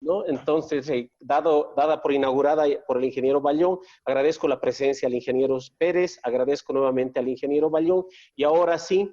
¿no? Entonces, dada por inaugurada por el ingeniero Bayón, agradezco la presencia al ingeniero Pérez, agradezco nuevamente al ingeniero Bayón, y ahora sí,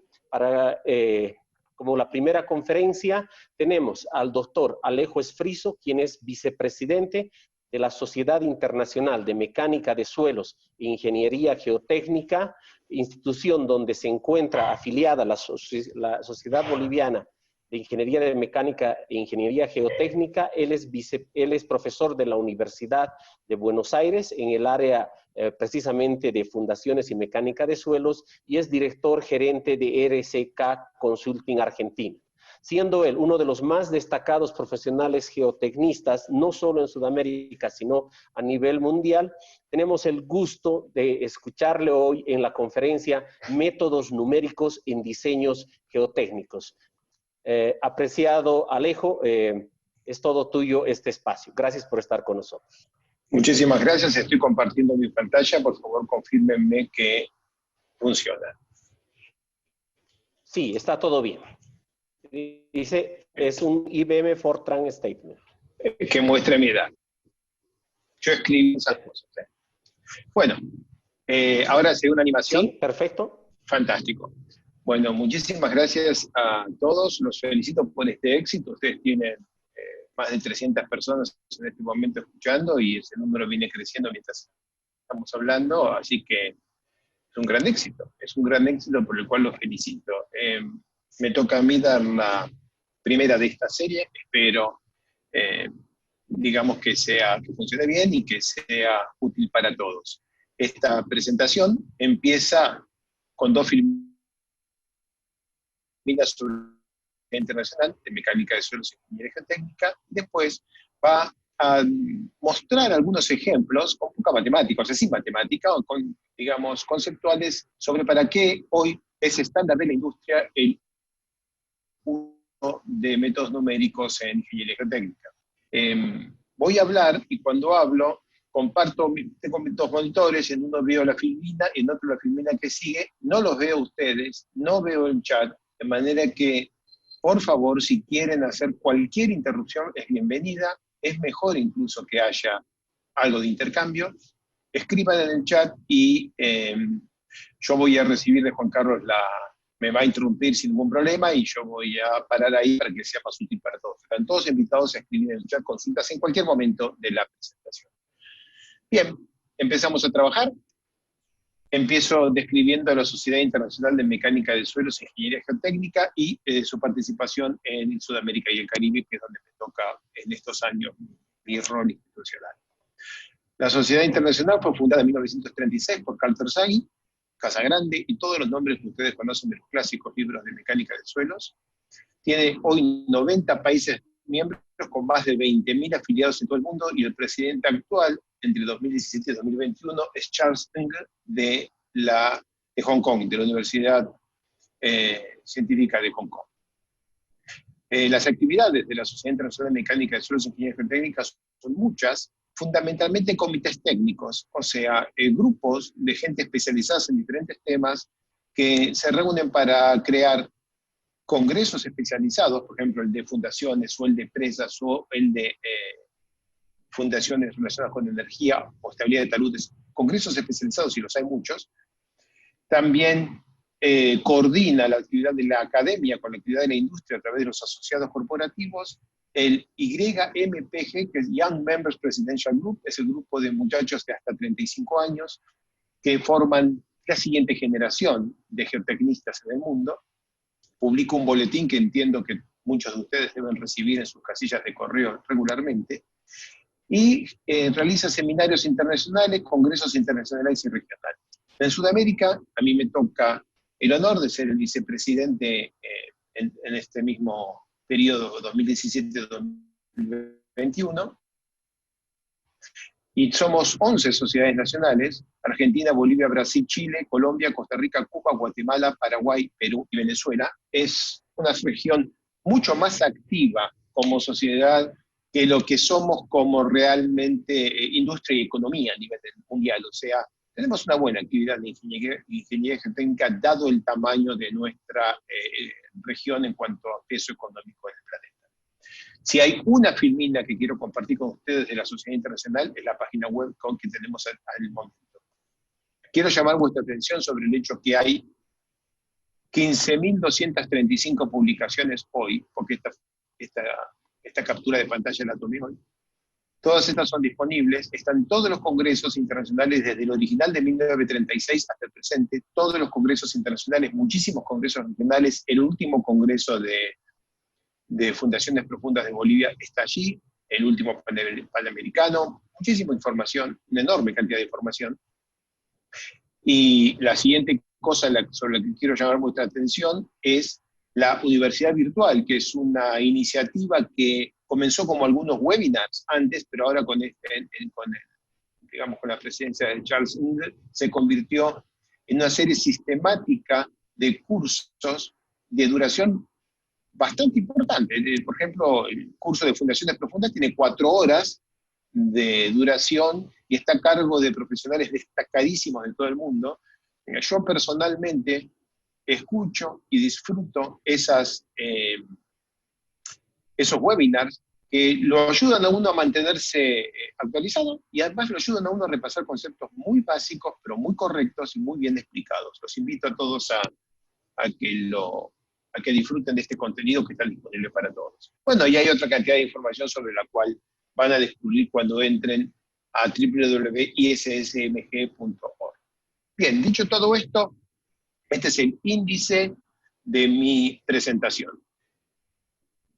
como la primera conferencia, tenemos al doctor Alejo Esfriso, quien es vicepresidente de la Sociedad Internacional de Mecánica de Suelos e Ingeniería Geotécnica, institución donde se encuentra afiliada la Sociedad Boliviana de Ingeniería de Mecánica e Ingeniería Geotécnica. Él es profesor de la Universidad de Buenos Aires en el área precisamente de fundaciones y mecánica de suelos, y es director gerente de RSK Consulting Argentina, siendo él uno de los más destacados profesionales geotecnistas, no solo en Sudamérica, sino a nivel mundial. Tenemos el gusto de escucharle hoy en la conferencia Métodos numéricos en diseños geotécnicos. Apreciado Alejo, es todo tuyo este espacio. Gracias por estar con nosotros. Muchísimas gracias, estoy compartiendo mi pantalla, por favor confírmenme que funciona. Sí, está todo bien. Dice, es un IBM Fortran Statement. Que muestre mi edad. Yo escribí esas cosas. Bueno, ahora se ve una animación. Sí, perfecto. Fantástico. Bueno, muchísimas gracias a todos, los felicito por este éxito. Ustedes tienen más de 300 personas en este momento escuchando y ese número viene creciendo mientras estamos hablando, así que es un gran éxito por el cual los felicito. Me toca a mí dar la primera de esta serie, espero digamos que funcione bien y que sea útil para todos. Esta presentación empieza con dos filmes sobre la internacional de mecánica de suelos y ingeniería geotécnica, y después va a mostrar algunos ejemplos, con poca matemática, o sea, sin matemática, o con, digamos, conceptuales sobre para qué hoy es estándar de la industria el uso de métodos numéricos en ingeniería geotécnica. Voy a hablar, y cuando hablo, tengo dos monitores, en uno veo la filmina, y en otro la filmina que sigue, no los veo ustedes, no veo el chat, de manera que, por favor, si quieren hacer cualquier interrupción, es bienvenida, es mejor incluso que haya algo de intercambio, escriban en el chat y yo voy a recibir de Juan Carlos me va a interrumpir sin ningún problema y yo voy a parar ahí para que sea más útil para todos. Están todos invitados a escribir en el chat consultas en cualquier momento de la presentación. Bien, empezamos a trabajar. Empiezo describiendo a la Sociedad Internacional de Mecánica de Suelos e Ingeniería Geotécnica y su participación en Sudamérica y el Caribe, que es donde me toca en estos años mi rol institucional. La Sociedad Internacional fue fundada en 1936 por Carl Terzaghi, Casagrande y todos los nombres que ustedes conocen de los clásicos libros de mecánica de suelos. Tiene hoy 90 países miembros con más de 20.000 afiliados en todo el mundo, y el presidente actual, entre 2017 y 2021, es Charles Ng de Hong Kong, de la Universidad Científica de Hong Kong. Las actividades de la Sociedad Internacional de Mecánica de Suelos e Ingeniería Geotécnica son muchas, fundamentalmente comités técnicos, o sea, grupos de gente especializada en diferentes temas que se reúnen para crear congresos especializados, por ejemplo, el de fundaciones o el de empresas o el de fundaciones relacionadas con energía o estabilidad de taludes, congresos especializados, y los hay muchos. También coordina la actividad de la academia con la actividad de la industria a través de los asociados corporativos. El YMPG, que es Young Members Presidential Group, es el grupo de muchachos de hasta 35 años que forman la siguiente generación de geotecnistas en el mundo. Publico un boletín que entiendo que muchos de ustedes deben recibir en sus casillas de correo regularmente, y realiza seminarios internacionales, congresos internacionales y regionales. En Sudamérica, a mí me toca el honor de ser el vicepresidente en este mismo periodo 2017-2021, y somos 11 sociedades nacionales: Argentina, Bolivia, Brasil, Chile, Colombia, Costa Rica, Cuba, Guatemala, Paraguay, Perú y Venezuela. Es una región mucho más activa como sociedad que lo que somos como realmente industria y economía a nivel mundial. O sea, tenemos una buena actividad de ingeniería geotécnica dado el tamaño de nuestra región en cuanto a peso económico en el planeta. Si hay una filmina que quiero compartir con ustedes de la Sociedad Internacional, es la página web que tenemos al momento. Quiero llamar vuestra atención sobre el hecho que hay 15.235 publicaciones hoy, porque esta captura de pantalla la tomé hoy. Todas estas son disponibles, están todos los congresos internacionales, desde el original de 1936 hasta el presente, todos los congresos internacionales, muchísimos congresos regionales, el último congreso de Fundaciones Profundas de Bolivia está allí, el último panamericano, muchísima información, una enorme cantidad de información. Y la siguiente cosa sobre la que quiero llamar vuestra atención es la Universidad Virtual, que es una iniciativa que comenzó como algunos webinars antes, pero ahora con la presencia de Charles Ingle, se convirtió en una serie sistemática de cursos de duración bastante importante. Por ejemplo, el curso de Fundaciones Profundas tiene 4 horas de duración y está a cargo de profesionales destacadísimos de todo el mundo. Yo personalmente escucho y disfruto esos webinars que lo ayudan a uno a mantenerse actualizado y además lo ayudan a uno a repasar conceptos muy básicos, pero muy correctos y muy bien explicados. Los invito a todos a que disfruten de este contenido que está disponible para todos. Bueno, y hay otra cantidad de información sobre la cual van a descubrir cuando entren a www.issmg.org. Bien, dicho todo esto, este es el índice de mi presentación.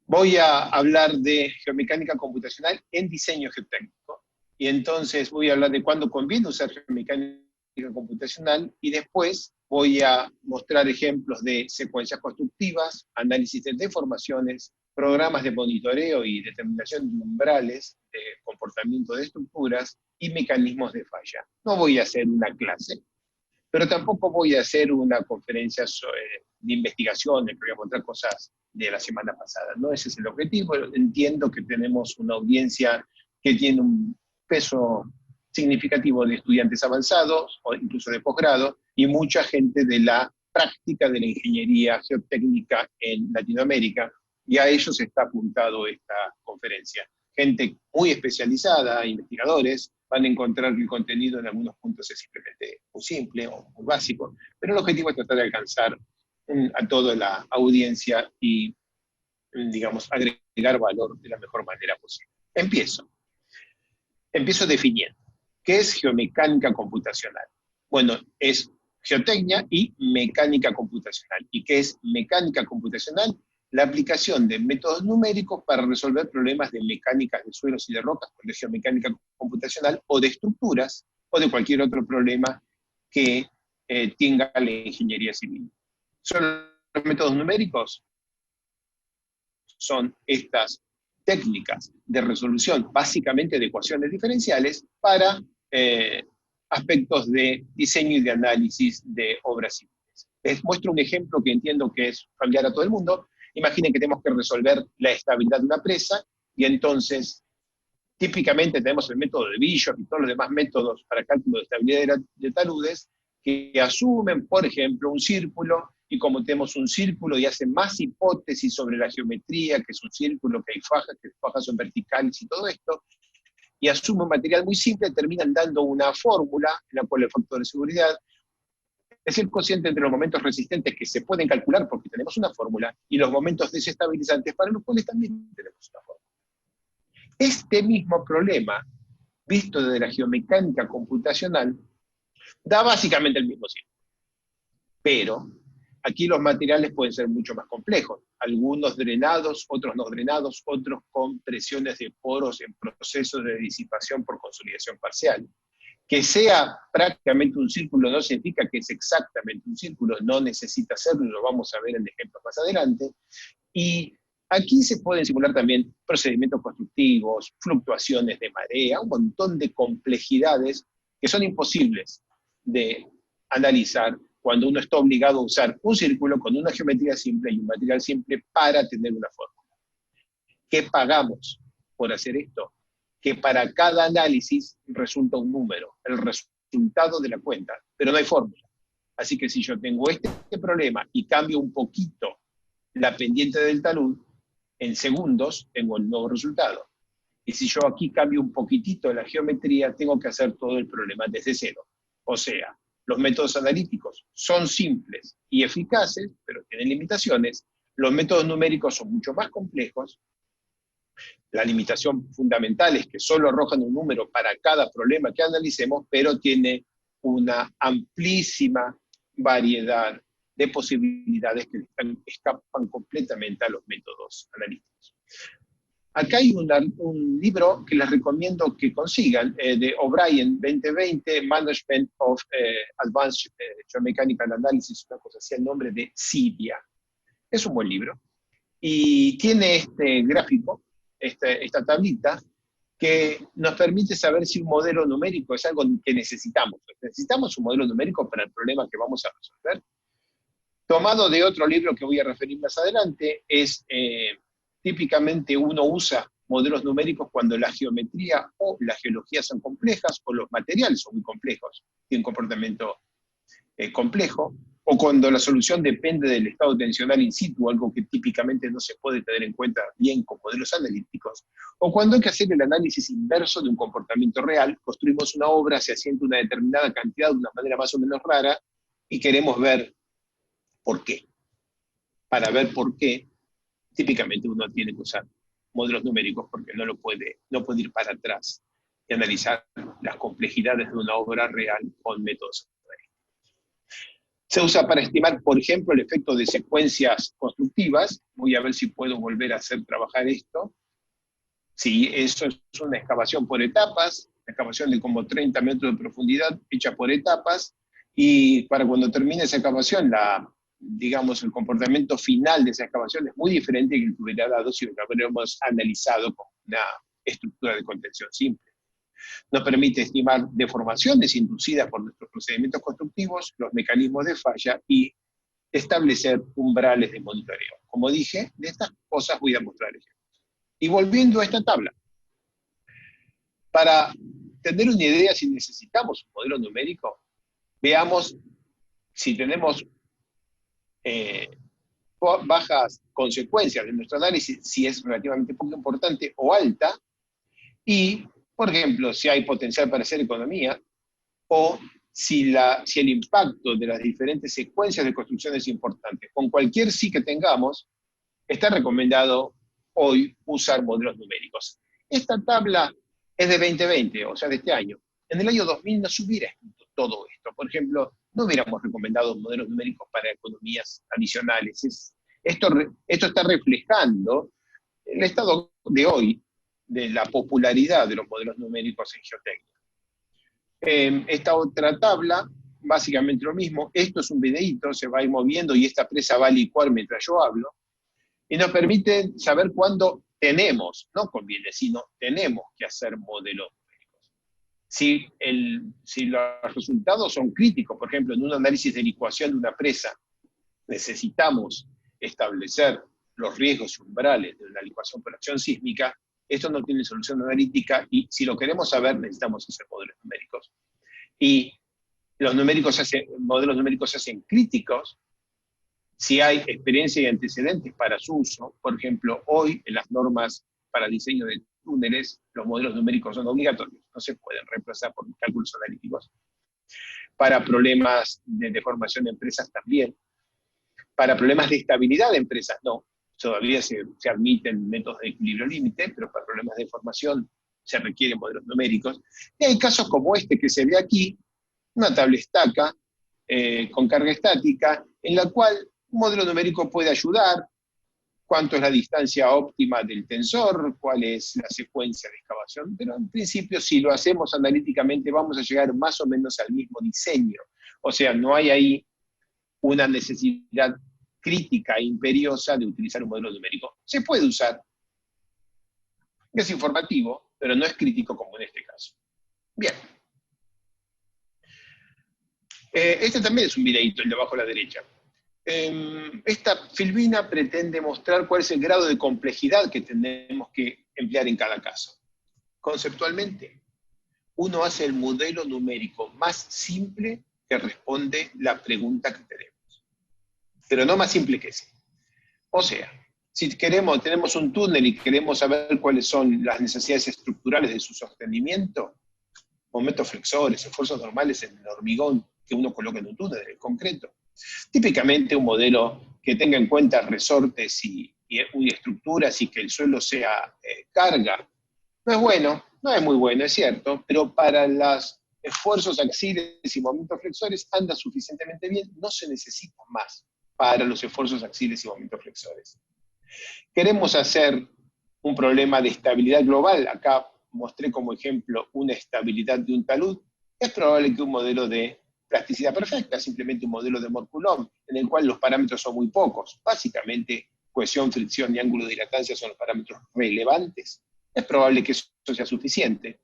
Voy a hablar de geomecánica computacional en diseño geotécnico, y entonces voy a hablar de cuándo conviene usar geomecánica computacional, y después voy a mostrar ejemplos de secuencias constructivas, análisis de deformaciones, programas de monitoreo y determinación de umbrales de comportamiento de estructuras y mecanismos de falla. No voy a hacer una clase, pero tampoco voy a hacer una conferencia de investigación, que voy a mostrar cosas de la semana pasada. No ese es el objetivo. Entiendo que tenemos una audiencia que tiene un peso significativo de estudiantes avanzados, o incluso de posgrado, y mucha gente de la práctica de la ingeniería geotécnica en Latinoamérica, y a ellos está apuntado esta conferencia. Gente muy especializada, investigadores, van a encontrar que el contenido en algunos puntos es simplemente muy simple o muy básico, pero el objetivo es tratar de alcanzar a toda la audiencia y, digamos, agregar valor de la mejor manera posible. Empiezo definiendo. ¿Qué es geomecánica computacional? Bueno, es geotecnia y mecánica computacional. ¿Y qué es mecánica computacional? La aplicación de métodos numéricos para resolver problemas de mecánicas de suelos y de rocas, con geomecánica computacional, o de estructuras, o de cualquier otro problema que tenga la ingeniería civil. ¿Son los métodos numéricos? Son estas técnicas de resolución, básicamente de ecuaciones diferenciales, para aspectos de diseño y de análisis de obras civiles. Les muestro un ejemplo que entiendo que es familiar a todo el mundo. Imaginen que tenemos que resolver la estabilidad de una presa, y entonces, típicamente tenemos el método de Bishop y todos los demás métodos para cálculo de estabilidad de taludes, que asumen, por ejemplo, un círculo, y como tenemos un círculo y hacen más hipótesis sobre la geometría, que es un círculo, que hay fajas, que las fajas son verticales y todo esto, y asumen un material muy simple, terminan dando una fórmula en la cual el factor de seguridad es el cociente entre los momentos resistentes, que se pueden calcular porque tenemos una fórmula, y los momentos desestabilizantes, para los cuales también tenemos una fórmula. Este mismo problema, visto desde la geomecánica computacional, da básicamente el mismo círculo. Pero aquí los materiales pueden ser mucho más complejos, algunos drenados, otros no drenados, otros con presiones de poros en procesos de disipación por consolidación parcial. Que sea prácticamente un círculo no significa que es exactamente un círculo, no necesita serlo, lo vamos a ver en ejemplos más adelante. Y aquí se pueden simular también procedimientos constructivos, fluctuaciones de marea, un montón de complejidades que son imposibles de analizar cuando uno está obligado a usar un círculo con una geometría simple y un material simple para tener una fórmula. ¿Qué pagamos por hacer esto? Que para cada análisis resulta un número, el resultado de la cuenta, pero no hay fórmula. Así que si yo tengo este problema y cambio un poquito la pendiente del talud, en segundos tengo el nuevo resultado. Y si yo aquí cambio un poquitito la geometría, tengo que hacer todo el problema desde cero. O sea, los métodos analíticos son simples y eficaces, pero tienen limitaciones. Los métodos numéricos son mucho más complejos. La limitación fundamental es que solo arrojan un número para cada problema que analicemos, pero tiene una amplísima variedad de posibilidades que escapan completamente a los métodos analíticos. Acá hay un libro que les recomiendo que consigan, de O'Brien, 2020, Management of Advanced Geomechanical Analysis, una cosa así, el nombre de CIBIA. Es un buen libro. Y tiene este gráfico, esta tablita, que nos permite saber si un modelo numérico es algo que necesitamos. Necesitamos un modelo numérico para el problema que vamos a resolver. Tomado de otro libro que voy a referir más adelante, es típicamente uno usa modelos numéricos cuando la geometría o la geología son complejas, o los materiales son muy complejos, tienen un comportamiento complejo, o cuando la solución depende del estado tensional in situ, algo que típicamente no se puede tener en cuenta bien con modelos analíticos, o cuando hay que hacer el análisis inverso de un comportamiento real, construimos una obra, se asienta una determinada cantidad de una manera más o menos rara, y queremos ver por qué. Para ver por qué, típicamente uno tiene que usar modelos numéricos porque no puede ir para atrás y analizar las complejidades de una obra real con métodos analíticos. Se usa para estimar, por ejemplo, el efecto de secuencias constructivas. Voy a ver si puedo volver a hacer trabajar esto. Sí, eso es una excavación por etapas, una excavación de como 30 metros de profundidad, hecha por etapas, y para cuando termine esa excavación, digamos, el comportamiento final de esa excavación es muy diferente que el que hubiera dado si lo hubiéramos analizado con una estructura de contención simple. Nos permite estimar deformaciones inducidas por nuestros procedimientos constructivos, los mecanismos de falla y establecer umbrales de monitoreo. Como dije, de estas cosas voy a mostrar ejemplos. Y volviendo a esta tabla, para tener una idea si necesitamos un modelo numérico, veamos si tenemos bajas consecuencias de nuestro análisis, si es relativamente poco importante o alta, y, por ejemplo, si hay potencial para hacer economía, o si el impacto de las diferentes secuencias de construcción es importante. Con cualquier sí que tengamos, está recomendado hoy usar modelos numéricos. Esta tabla es de 2020, o sea, de este año. En el año 2000 no se hubiera escrito todo esto. Por ejemplo, no hubiéramos recomendado modelos numéricos para economías adicionales. Esto está reflejando el estado de hoy de la popularidad de los modelos numéricos en geotecnia. Esta otra tabla, básicamente lo mismo. Esto es un videíto, se va a ir moviendo y esta presa va a licuar mientras yo hablo. Y nos permite saber cuándo tenemos, no conviene, sino tenemos que hacer modelos numéricos. Si los resultados son críticos, por ejemplo, en un análisis de licuación de una presa, necesitamos establecer los riesgos y umbrales de una licuación por acción sísmica, esto no tiene solución analítica y si lo queremos saber necesitamos hacer modelos numéricos. Y los modelos numéricos se hacen críticos si hay experiencia y antecedentes para su uso. Por ejemplo, hoy en las normas para diseño de túneles, los modelos numéricos son obligatorios, no se pueden reemplazar por cálculos analíticos. Para problemas de deformación de empresas también. Para problemas de estabilidad de empresas no. Todavía se admiten métodos de equilibrio límite, pero para problemas de deformación se requieren modelos numéricos. Y hay casos como este que se ve aquí, una tabla estaca con carga estática, en la cual un modelo numérico puede ayudar, cuánto es la distancia óptima del tensor, cuál es la secuencia de excavación, pero en principio si lo hacemos analíticamente vamos a llegar más o menos al mismo diseño. O sea, no hay ahí una necesidad crítica e imperiosa de utilizar un modelo numérico. Se puede usar, es informativo, pero no es crítico como en este caso. Bien. Este también es un videíto, el de abajo a la derecha. Esta filmina pretende mostrar cuál es el grado de complejidad que tenemos que emplear en cada caso. Conceptualmente, uno hace el modelo numérico más simple que responde la pregunta que tenemos. Pero no más simple que ese. O sea, Si tenemos un túnel y queremos saber cuáles son las necesidades estructurales de su sostenimiento, momentos flexores, esfuerzos normales en el hormigón que uno coloca en un túnel, en el concreto. Típicamente un modelo que tenga en cuenta resortes y estructuras y que el suelo sea carga, no es bueno, no es muy bueno, es cierto, pero para los esfuerzos axiles y momentos flexores anda suficientemente bien, no se necesita más para los esfuerzos axiles y momentos flexores. Queremos hacer un problema de estabilidad global, acá mostré como ejemplo una estabilidad de un talud, es probable que un modelo de plasticidad perfecta, simplemente un modelo de Mohr-Coulomb, en el cual los parámetros son muy pocos, básicamente cohesión, fricción y ángulo de dilatancia son los parámetros relevantes, es probable que eso sea suficiente.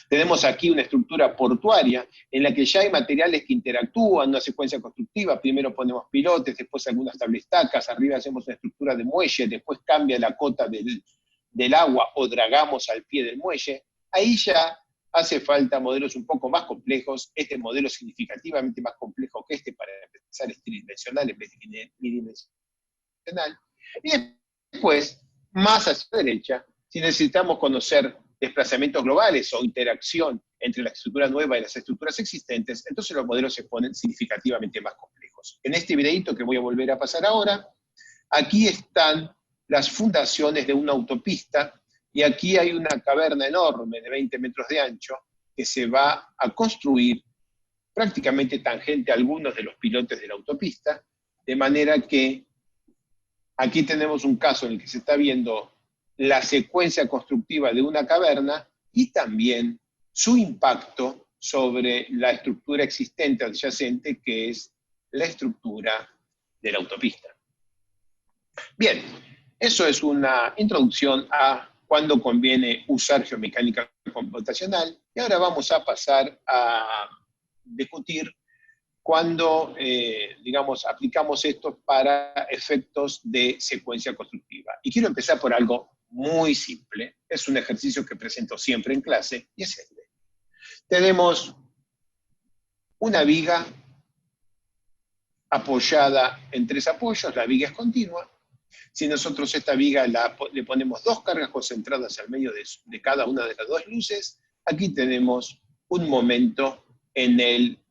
Tenemos aquí una estructura portuaria en la que ya hay materiales que interactúan, una secuencia constructiva, primero ponemos pilotes, después algunas tablestacas, arriba hacemos una estructura de muelle, después cambia la cota del agua o dragamos al pie del muelle. Ahí ya hace falta modelos un poco más complejos, este modelo es significativamente más complejo que este, para empezar es tridimensional en vez de bidimensional. Y después, más hacia la derecha, si necesitamos conocer desplazamientos globales o interacción entre la estructura nueva y las estructuras existentes, entonces los modelos se ponen significativamente más complejos. En este videito que voy a volver a pasar ahora, aquí están las fundaciones de una autopista, y aquí hay una caverna enorme de 20 metros de ancho que se va a construir prácticamente tangente a algunos de los pilotes de la autopista, de manera que aquí tenemos un caso en el que se está viendo la secuencia constructiva de una caverna y también su impacto sobre la estructura existente adyacente, que es la estructura de la autopista. Bien, eso es una introducción a cuándo conviene usar geomecánica computacional, y ahora vamos a pasar a discutir cuando, digamos, aplicamos esto para efectos de secuencia constructiva. Y quiero empezar por algo muy simple, es un ejercicio que presento siempre en clase, y es este. Tenemos una viga apoyada en 3 apoyos, la viga es continua. Si nosotros a esta viga le ponemos 2 cargas concentradas al medio de cada una de las 2 luces, aquí tenemos un momento en el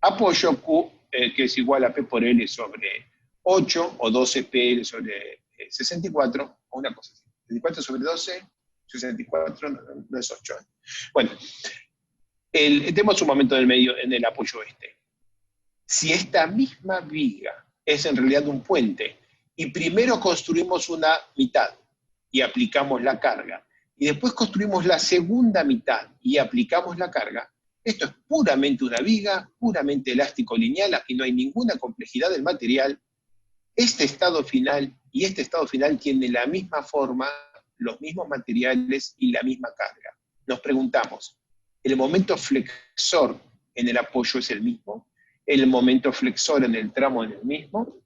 apoyo Q, que es igual a P por L sobre 8, o 12 PL sobre 64, o una cosa así. 64 sobre 12, 64, no es 8. Bueno, tenemos un momento en el medio en el apoyo este. Si esta misma viga es en realidad un puente, y primero construimos una mitad y aplicamos la carga, y después construimos la segunda mitad y aplicamos la carga, esto es puramente una viga, puramente elástico lineal, aquí no hay ninguna complejidad del material. Este estado final y este estado final tienen la misma forma, los mismos materiales y la misma carga. Nos preguntamos, ¿el momento flexor en el apoyo es el mismo? ¿El momento flexor en el tramo es el mismo?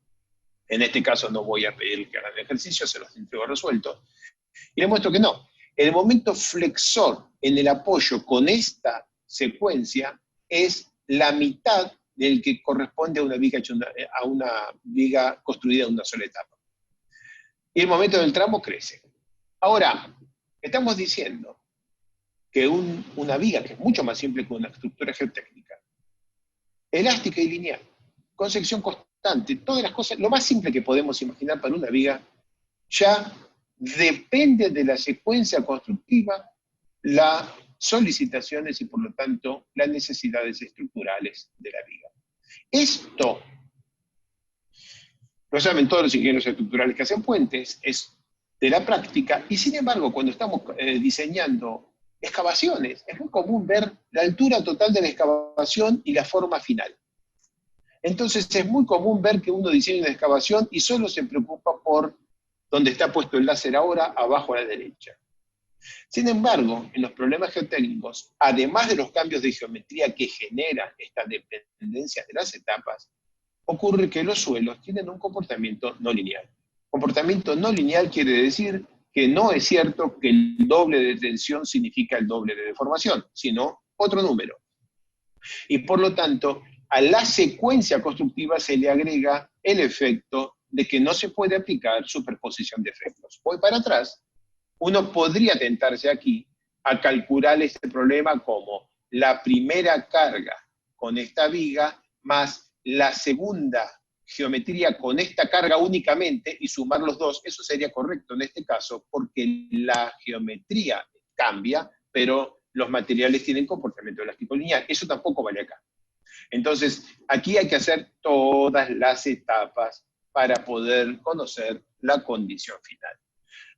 En este caso no voy a pedir que hagan el ejercicio, se los entrego resueltos. Y les muestro que no. El momento flexor en el apoyo con esta secuencia es la mitad del que corresponde a una viga construida en una sola etapa. Y el momento del tramo crece. Ahora, estamos diciendo que una viga, que es mucho más simple que una estructura geotécnica, elástica y lineal, con sección constante, todas las cosas, lo más simple que podemos imaginar para una viga, ya depende de la secuencia constructiva, las solicitaciones y por lo tanto las necesidades estructurales de la viga. Esto lo saben todos los ingenieros estructurales que hacen puentes, es de la práctica, y sin embargo cuando estamos diseñando excavaciones, es muy común ver la altura total de la excavación y la forma final. Entonces es muy común ver que uno diseña una excavación y solo se preocupa por donde está puesto el láser ahora, abajo a la derecha. Sin embargo, en los problemas geotécnicos, además de los cambios de geometría que generan esta dependencia de las etapas, ocurre que los suelos tienen un comportamiento no lineal. Comportamiento no lineal quiere decir que no es cierto que el doble de tensión significa el doble de deformación, sino otro número. Y por lo tanto, a la secuencia constructiva se le agrega el efecto de que no se puede aplicar superposición de efectos. Voy para atrás. Uno podría tentarse aquí a calcular este problema como la primera carga con esta viga más la segunda geometría con esta carga únicamente y sumar los dos. Eso sería correcto en este caso porque la geometría cambia, pero los materiales tienen comportamiento elástico lineal. Eso tampoco vale acá. Entonces, aquí hay que hacer todas las etapas para poder conocer la condición final.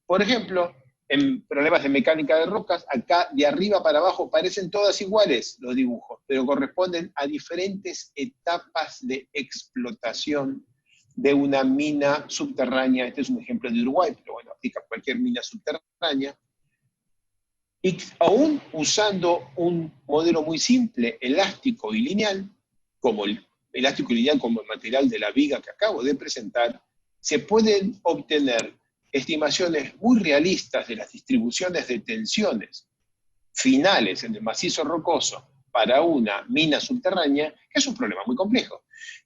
Por ejemplo, en problemas de mecánica de rocas, acá de arriba para abajo parecen todas iguales los dibujos, pero corresponden a diferentes etapas de explotación de una mina subterránea. Este es un ejemplo de Uruguay, pero bueno, aplica a cualquier mina subterránea. Y aún usando un modelo muy simple, elástico y lineal, como el elástico y lineal como el material de la viga que acabo de presentar, se pueden obtener estimaciones muy realistas de las distribuciones de tensiones finales en el macizo rocoso para una mina subterránea, que es un problema muy complejo.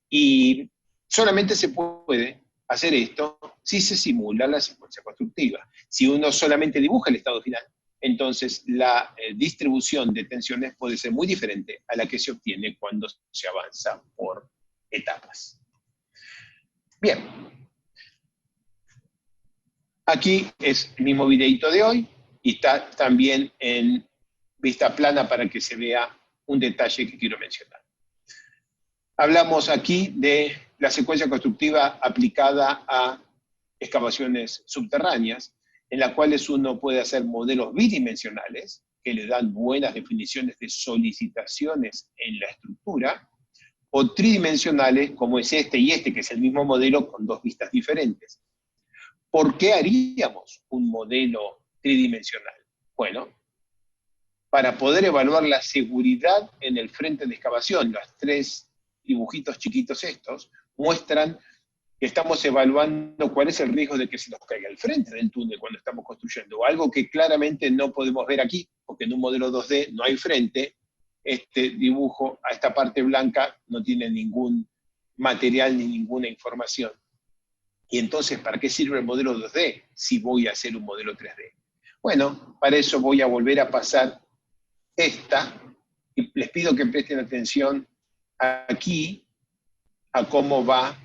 Y solamente se puede hacer esto si se simula la secuencia constructiva. Si uno solamente dibuja el estado final, entonces la distribución de tensiones puede ser muy diferente a la que se obtiene cuando se avanza por etapas. Bien. Aquí es el mismo videito de hoy y está también en vista plana para que se vea un detalle que quiero mencionar. Hablamos aquí de la secuencia constructiva aplicada a excavaciones subterráneas, en las cuales uno puede hacer modelos bidimensionales, que le dan buenas definiciones de solicitaciones en la estructura, o tridimensionales, como es este y este, que es el mismo modelo con dos vistas diferentes. ¿Por qué haríamos un modelo tridimensional? Bueno, para poder evaluar la seguridad en el frente de excavación, los tres dibujitos chiquitos estos, muestran que estamos evaluando cuál es el riesgo de que se nos caiga el frente del túnel cuando estamos construyendo, algo que claramente no podemos ver aquí, porque en un modelo 2D no hay frente. Este dibujo, a esta parte blanca, no tiene ningún material ni ninguna información. Y entonces, ¿para qué sirve el modelo 2D si voy a hacer un modelo 3D? Bueno, para eso voy a volver a pasar esta, y les pido que presten atención aquí a cómo va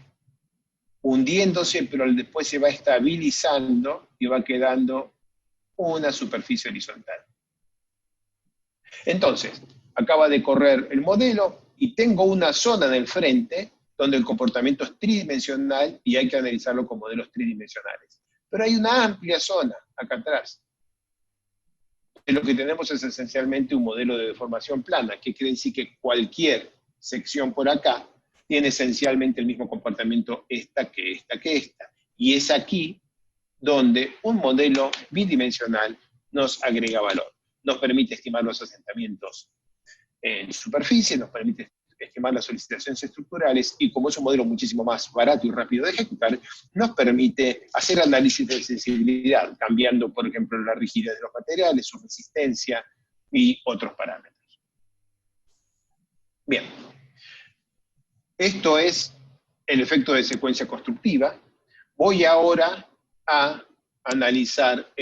hundiéndose, pero después se va estabilizando y va quedando una superficie horizontal. Entonces, acaba de correr el modelo y tengo una zona en el frente donde el comportamiento es tridimensional y hay que analizarlo con modelos tridimensionales. Pero hay una amplia zona acá atrás. Lo que tenemos es esencialmente un modelo de deformación plana, que quiere decir que cualquier sección por acá tiene esencialmente el mismo comportamiento esta que esta que esta. Y es aquí donde un modelo bidimensional nos agrega valor. Nos permite estimar los asentamientos en superficie, nos permite estimar las solicitaciones estructurales, y como es un modelo muchísimo más barato y rápido de ejecutar, nos permite hacer análisis de sensibilidad, cambiando, por ejemplo, la rigidez de los materiales, su resistencia y otros parámetros. Bien. Esto es el efecto de secuencia constructiva. Voy ahora a analizar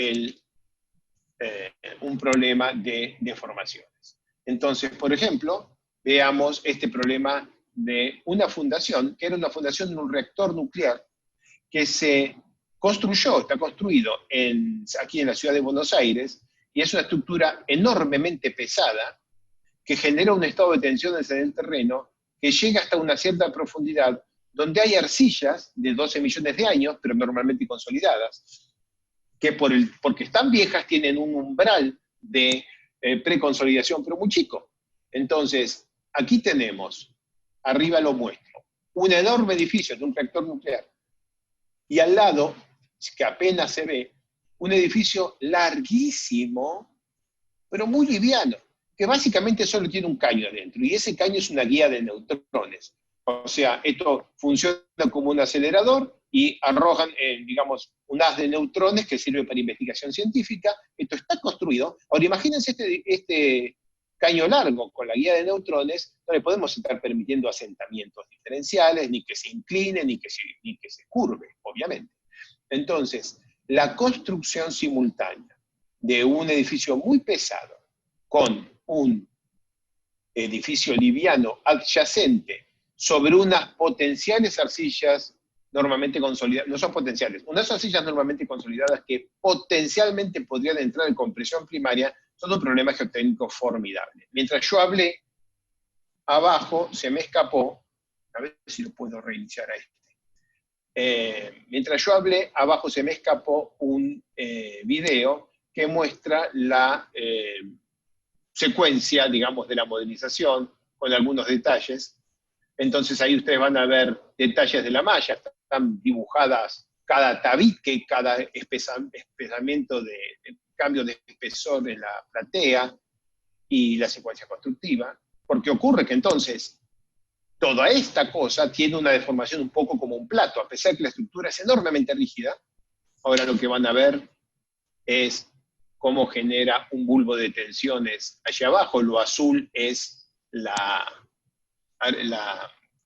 un problema de deformaciones. Entonces, por ejemplo, veamos este problema de una fundación, que era una fundación de un reactor nuclear, que se construyó, está construido aquí en la ciudad de Buenos Aires, y es una estructura enormemente pesada, que genera un estado de tensiones en el terreno, que llega hasta una cierta profundidad, donde hay arcillas de 12 millones de años, pero normalmente consolidadas, que porque están viejas tienen un umbral de preconsolidación, pero muy chico. Entonces, aquí tenemos, arriba lo muestro, un enorme edificio de un reactor nuclear, y al lado, que apenas se ve, un edificio larguísimo, pero muy liviano, que básicamente solo tiene un caño adentro, y ese caño es una guía de neutrones. O sea, esto funciona como un acelerador y arrojan, digamos, un haz de neutrones que sirve para investigación científica. Esto está construido. Ahora, imagínense este caño largo con la guía de neutrones, no le podemos estar permitiendo asentamientos diferenciales, ni que se incline, ni que se curve, obviamente. Entonces, la construcción simultánea de un edificio muy pesado con un edificio liviano adyacente sobre unas potenciales arcillas normalmente consolidadas, no son potenciales, unas arcillas normalmente consolidadas que potencialmente podrían entrar en compresión primaria, son un problema geotécnico formidable. Mientras yo hablé, abajo se me escapó, a ver si lo puedo reiniciar a mientras yo hablé, abajo se me escapó un video que muestra la secuencia, digamos, de la modelización, con algunos detalles. Entonces ahí ustedes van a ver detalles de la malla, están dibujadas cada tabique, cada espesamiento de cambio de espesor en la platea y la secuencia constructiva, porque ocurre que entonces toda esta cosa tiene una deformación un poco como un plato, a pesar que la estructura es enormemente rígida. Ahora lo que van a ver es cómo genera un bulbo de tensiones allá abajo. Lo azul es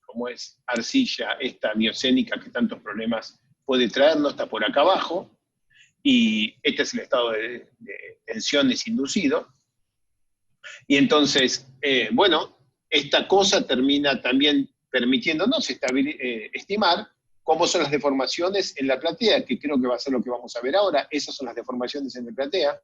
¿cómo es? Arcilla, esta miocénica que tantos problemas puede traernos, está por acá abajo, y este es el estado de tensiones inducido. Y entonces, bueno, esta cosa termina también permitiéndonos estimar cómo son las deformaciones en la platea, que creo que va a ser lo que vamos a ver ahora. Esas son las deformaciones en la platea.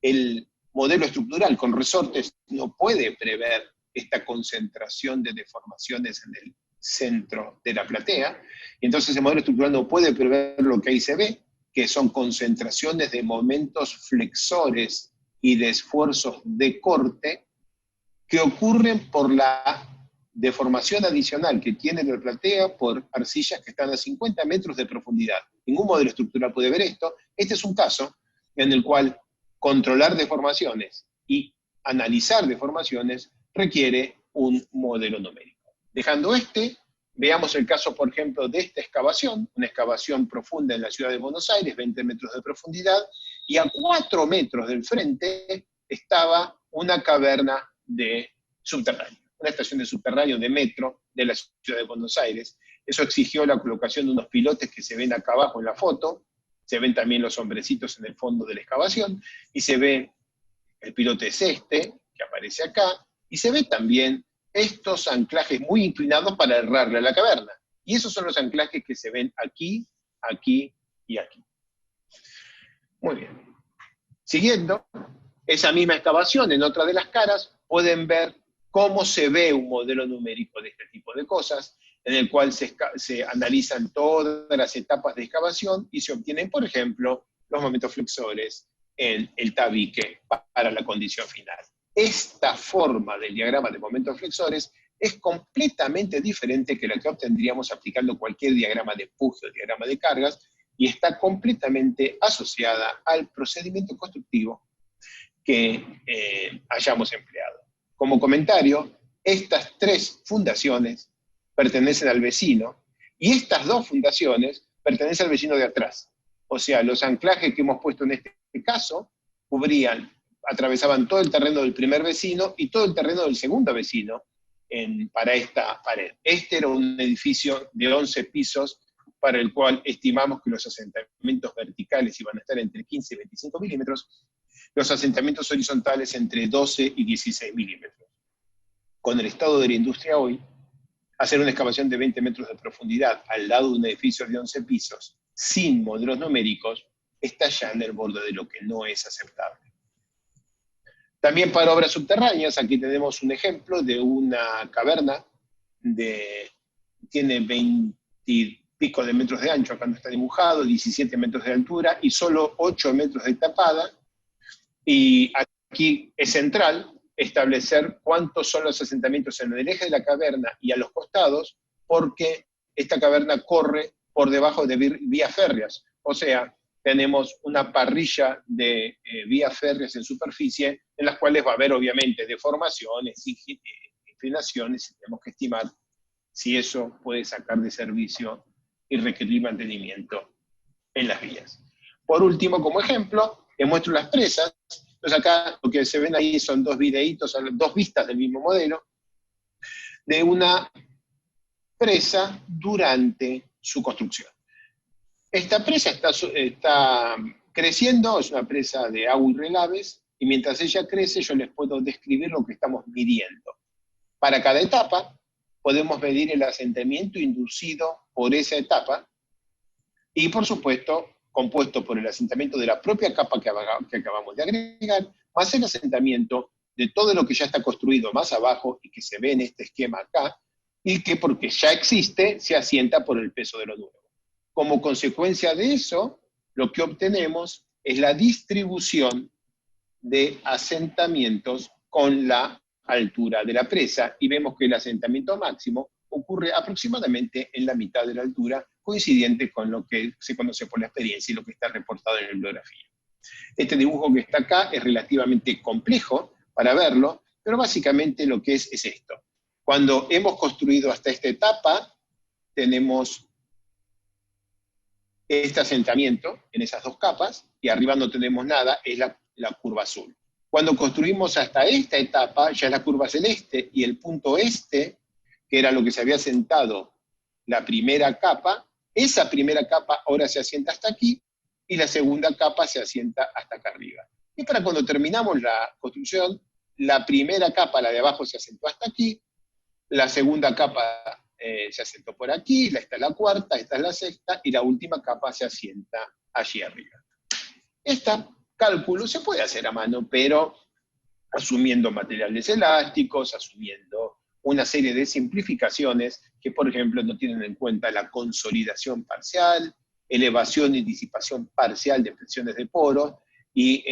El modelo estructural con resortes no puede prever esta concentración de deformaciones en el centro de la platea, y entonces el modelo estructural no puede prever lo que ahí se ve, que son concentraciones de momentos flexores y de esfuerzos de corte que ocurren por la deformación adicional que tiene la platea por arcillas que están a 50 metros de profundidad. Ningún modelo estructural puede ver esto. Este es un caso en el cual controlar deformaciones y analizar deformaciones requiere un modelo numérico. Dejando veamos el caso, por ejemplo, de esta excavación, una excavación profunda en la ciudad de Buenos Aires, 20 metros de profundidad, y a 4 metros del frente estaba una caverna de subterráneo, una estación de subterráneo de metro de la ciudad de Buenos Aires. Eso exigió la colocación de unos pilotes que se ven acá abajo en la foto, se ven también los hombrecitos en el fondo de la excavación, y se ve el pilote es este, que aparece acá, y se ve también estos anclajes muy inclinados para errarle a la caverna. Y esos son los anclajes que se ven aquí, aquí y aquí. Muy bien. Siguiendo, esa misma excavación en otra de las caras, pueden ver cómo se ve un modelo numérico de este tipo de cosas, en el cual se analizan todas las etapas de excavación y se obtienen, por ejemplo, los momentos flexores en el tabique para la condición final. Esta forma del diagrama de momentos flexores es completamente diferente que la que obtendríamos aplicando cualquier diagrama de empuje o diagrama de cargas, y está completamente asociada al procedimiento constructivo que hayamos empleado. Como comentario, estas 3 fundaciones pertenecen al vecino, y estas 2 fundaciones pertenecen al vecino de atrás. O sea, los anclajes que hemos puesto en este caso atravesaban todo el terreno del primer vecino y todo el terreno del segundo vecino para esta pared. Este era un edificio de 11 pisos para el cual estimamos que los asentamientos verticales iban a estar entre 15 y 25 milímetros, los asentamientos horizontales entre 12 y 16 milímetros. Con el estado de la industria hoy, hacer una excavación de 20 metros de profundidad al lado de un edificio de 11 pisos, sin modelos numéricos, está ya en el borde de lo que no es aceptable. También para obras subterráneas, aquí tenemos un ejemplo de una caverna, tiene 20 y pico de metros de ancho, acá no está dibujado, 17 metros de altura y solo 8 metros de tapada. Y aquí es central establecer cuántos son los asentamientos en el eje de la caverna y a los costados, porque esta caverna corre por debajo de vías férreas. O sea, tenemos una parrilla de vías férreas en superficie, en las cuales va a haber obviamente deformaciones y inclinaciones, y tenemos que estimar si eso puede sacar de servicio y requerir mantenimiento en las vías. Por último, como ejemplo, les muestro las presas. Entonces acá lo que se ven ahí son dos videitos, dos vistas del mismo modelo, de una presa durante su construcción. Esta presa está creciendo, es una presa de agua y relaves, y mientras ella crece yo les puedo describir lo que estamos midiendo. Para cada etapa podemos medir el asentamiento inducido por esa etapa, y por supuesto, compuesto por el asentamiento de la propia capa que acabamos de agregar, más el asentamiento de todo lo que ya está construido más abajo y que se ve en este esquema acá, y que porque ya existe, se asienta por el peso de lo nuevo. Como consecuencia de eso, lo que obtenemos es la distribución de asentamientos con la altura de la presa, y vemos que el asentamiento máximo ocurre aproximadamente en la mitad de la altura, coincidente con lo que se conoce por la experiencia y lo que está reportado en la bibliografía. Este dibujo que está acá es relativamente complejo para verlo, pero básicamente lo que es esto. Cuando hemos construido hasta esta etapa, tenemos este asentamiento en esas dos capas, y arriba no tenemos nada, es la curva azul. Cuando construimos hasta esta etapa, ya es la curva celeste, y el punto este, que era lo que se había asentado la primera capa, esa primera capa ahora se asienta hasta aquí, y la segunda capa se asienta hasta acá arriba. Y para cuando terminamos la construcción, la primera capa, la de abajo, se asentó hasta aquí, la segunda capa se asentó por aquí, esta es la cuarta, esta es la sexta, y la última capa se asienta allí arriba. Este cálculo se puede hacer a mano, pero asumiendo materiales elásticos, asumiendo una serie de simplificaciones que, por ejemplo, no tienen en cuenta la consolidación parcial, elevación y disipación parcial de presiones de poros, y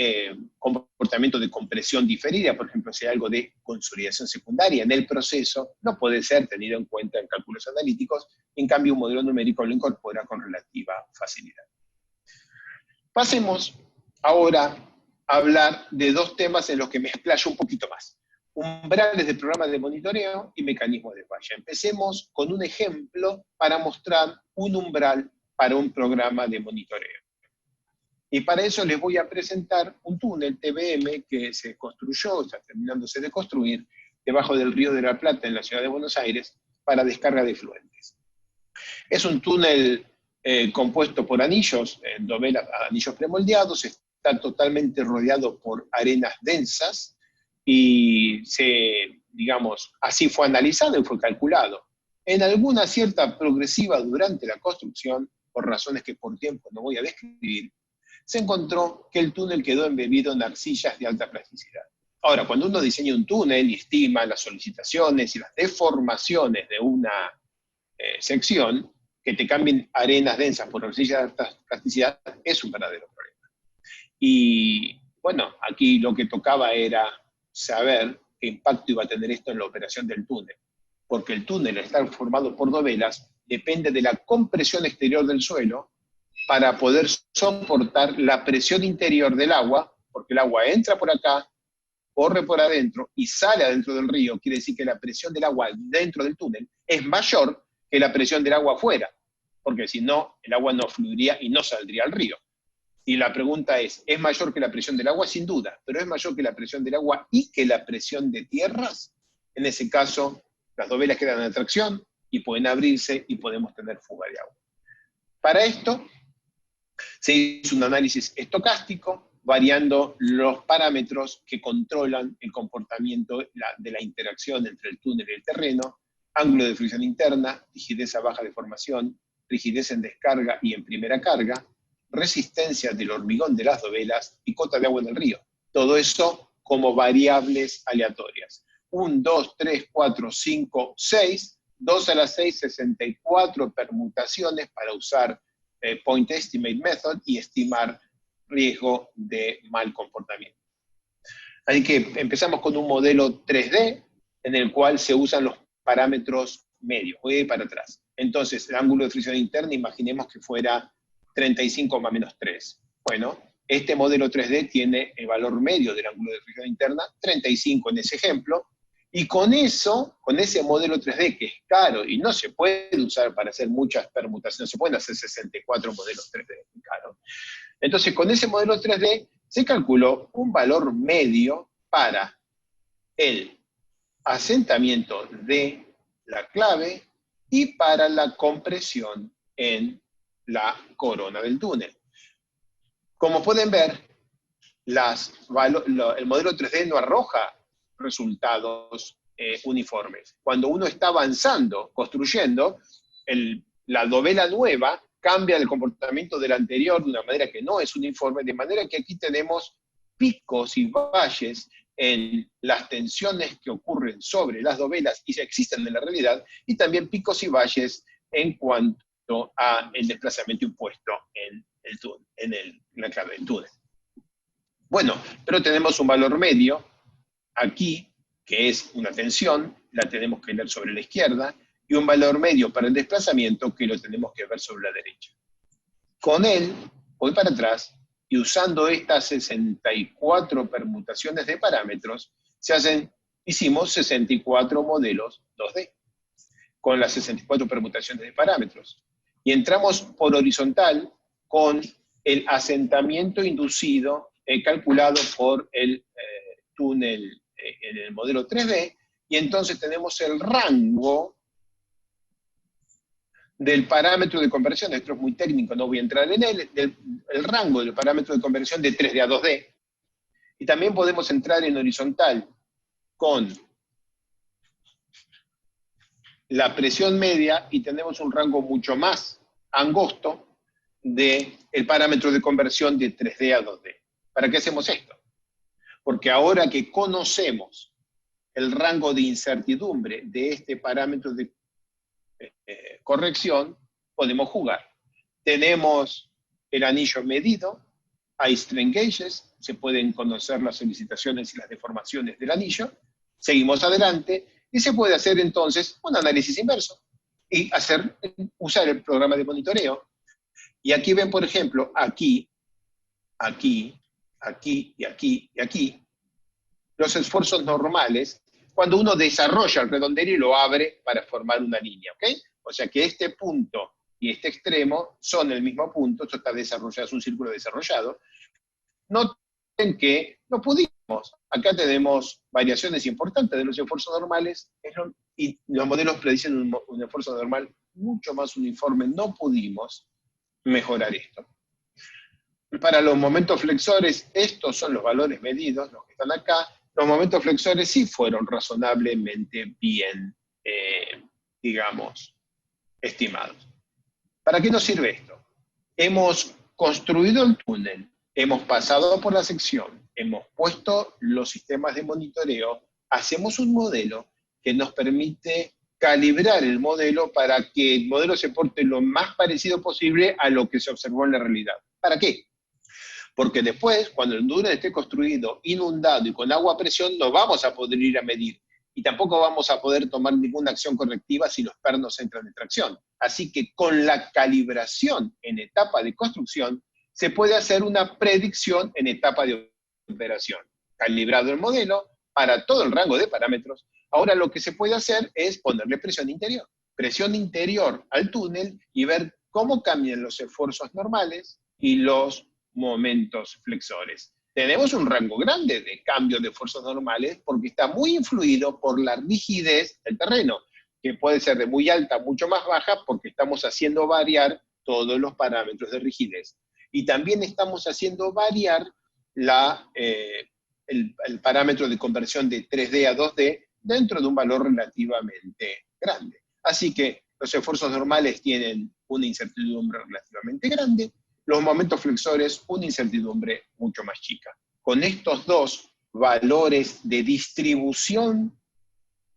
comportamiento de compresión diferida. Por ejemplo, si hay algo de consolidación secundaria en el proceso, no puede ser tenido en cuenta en cálculos analíticos, en cambio un modelo numérico lo incorpora con relativa facilidad. Pasemos ahora a hablar de dos temas en los que me explayo un poquito más: umbrales de programas de monitoreo y mecanismos de falla. Empecemos con un ejemplo para mostrar un umbral para un programa de monitoreo. Y para eso les voy a presentar un túnel TBM que se construyó, está terminándose de construir, debajo del Río de la Plata en la ciudad de Buenos Aires, para descarga de efluentes. Es un túnel compuesto por anillos, dovelas, anillos premoldeados, está totalmente rodeado por arenas densas, y digamos, así fue analizado y fue calculado. En alguna cierta progresiva durante la construcción, por razones que por tiempo no voy a describir, se encontró que el túnel quedó embebido en arcillas de alta plasticidad. Ahora, cuando uno diseña un túnel y estima las solicitaciones y las deformaciones de una sección, que te cambien arenas densas por arcillas de alta plasticidad es un verdadero problema. Y bueno, aquí lo que tocaba era saber qué impacto iba a tener esto en la operación del túnel, porque el túnel, al estar formado por dovelas, depende de la compresión exterior del suelo para poder soportar la presión interior del agua, porque el agua entra por acá, corre por adentro y sale adentro del río. Quiere decir que la presión del agua dentro del túnel es mayor que la presión del agua afuera, porque si no, el agua no fluiría y no saldría al río. Y la pregunta ¿es mayor que la presión del agua? Sin duda, pero ¿es mayor que la presión del agua y que la presión de tierras? En ese caso, las dovelas quedan en tracción y pueden abrirse y podemos tener fuga de agua. Para esto, se hizo un análisis estocástico, variando los parámetros que controlan el comportamiento de la interacción entre el túnel y el terreno: ángulo de fricción interna, rigidez a baja deformación, rigidez en descarga y en primera carga, resistencia del hormigón de las dovelas y cota de agua en el río. Todo eso como variables aleatorias. 1, 2, 3, 4, 5, 6, 2 a la 6, 64 permutaciones para usar Point Estimate Method y estimar riesgo de mal comportamiento. Así que empezamos con un modelo 3D en el cual se usan los parámetros medios. Voy a ir para atrás. Entonces, el ángulo de fricción interna, imaginemos que fuera 35 más menos 3. Bueno, este modelo 3D tiene el valor medio del ángulo de fricción interna, 35 en ese ejemplo, y con eso, con ese modelo 3D que es caro y no se puede usar para hacer muchas permutaciones, se pueden hacer 64 modelos 3D, es caro. Entonces, con ese modelo 3D se calculó un valor medio para el asentamiento de la clave y para la compresión en la corona del túnel. Como pueden ver, el modelo 3D no arroja resultados uniformes. Cuando uno está avanzando, construyendo, la dovela nueva cambia el comportamiento del anterior de una manera que no es uniforme, de manera que aquí tenemos picos y valles en las tensiones que ocurren sobre las dovelas y se existen en la realidad, y también picos y valles en cuanto a el desplazamiento impuesto en la clave del túnel. Bueno, pero tenemos un valor medio aquí, que es una tensión, la tenemos que leer sobre la izquierda, y un valor medio para el desplazamiento que lo tenemos que ver sobre la derecha. Con él, voy para atrás, y usando estas 64 permutaciones de parámetros, hicimos 64 modelos 2D, con las 64 permutaciones de parámetros. Y entramos por horizontal con el asentamiento inducido calculado por el túnel en el modelo 3D, y entonces tenemos el rango del parámetro de conversión. Esto es muy técnico, no voy a entrar en él, el rango del parámetro de conversión de 3D a 2D. Y también podemos entrar en horizontal con la presión media y tenemos un rango mucho más angosto del parámetro de conversión de 3D a 2D. ¿Para qué hacemos esto? Porque ahora que conocemos el rango de incertidumbre de este parámetro de corrección, podemos jugar. Tenemos el anillo medido, hay strain gauges, se pueden conocer las solicitaciones y las deformaciones del anillo, seguimos adelante, y se puede hacer entonces un análisis inverso, y usar el programa de monitoreo. Y aquí ven, por ejemplo, aquí, aquí, aquí y aquí y aquí, los esfuerzos normales, cuando uno desarrolla el redondel y lo abre para formar una línea, ¿ok? O sea que este punto y este extremo son el mismo punto, esto está desarrollado, es un círculo desarrollado. Noten que no pudimos. Acá tenemos variaciones importantes de los esfuerzos normales, y los modelos predicen un esfuerzo normal mucho más uniforme. No pudimos mejorar esto. Para los momentos flexores, estos son los valores medidos, los que están acá. Los momentos flexores sí fueron razonablemente bien, digamos, estimados. ¿Para qué nos sirve esto? Hemos construido el túnel, hemos pasado por la sección, hemos puesto los sistemas de monitoreo, hacemos un modelo que nos permite calibrar el modelo para que el modelo se porte lo más parecido posible a lo que se observó en la realidad. ¿Para qué? Porque después, cuando el túnel esté construido, inundado y con agua a presión, no vamos a poder ir a medir. Y tampoco vamos a poder tomar ninguna acción correctiva si los pernos entran en tracción. Así que con la calibración en etapa de construcción, se puede hacer una predicción en etapa de operación. Calibrado el modelo para todo el rango de parámetros, ahora lo que se puede hacer es ponerle presión interior al túnel y ver cómo cambian los esfuerzos normales y los momentos flexores. Tenemos un rango grande de cambio de esfuerzos normales porque está muy influido por la rigidez del terreno, que puede ser de muy alta a mucho más baja porque estamos haciendo variar todos los parámetros de rigidez. Y también estamos haciendo variar el parámetro de conversión de 3D a 2D dentro de un valor relativamente grande. Así que los esfuerzos normales tienen una incertidumbre relativamente grande, los momentos flexores una incertidumbre mucho más chica. Con estos dos valores de distribución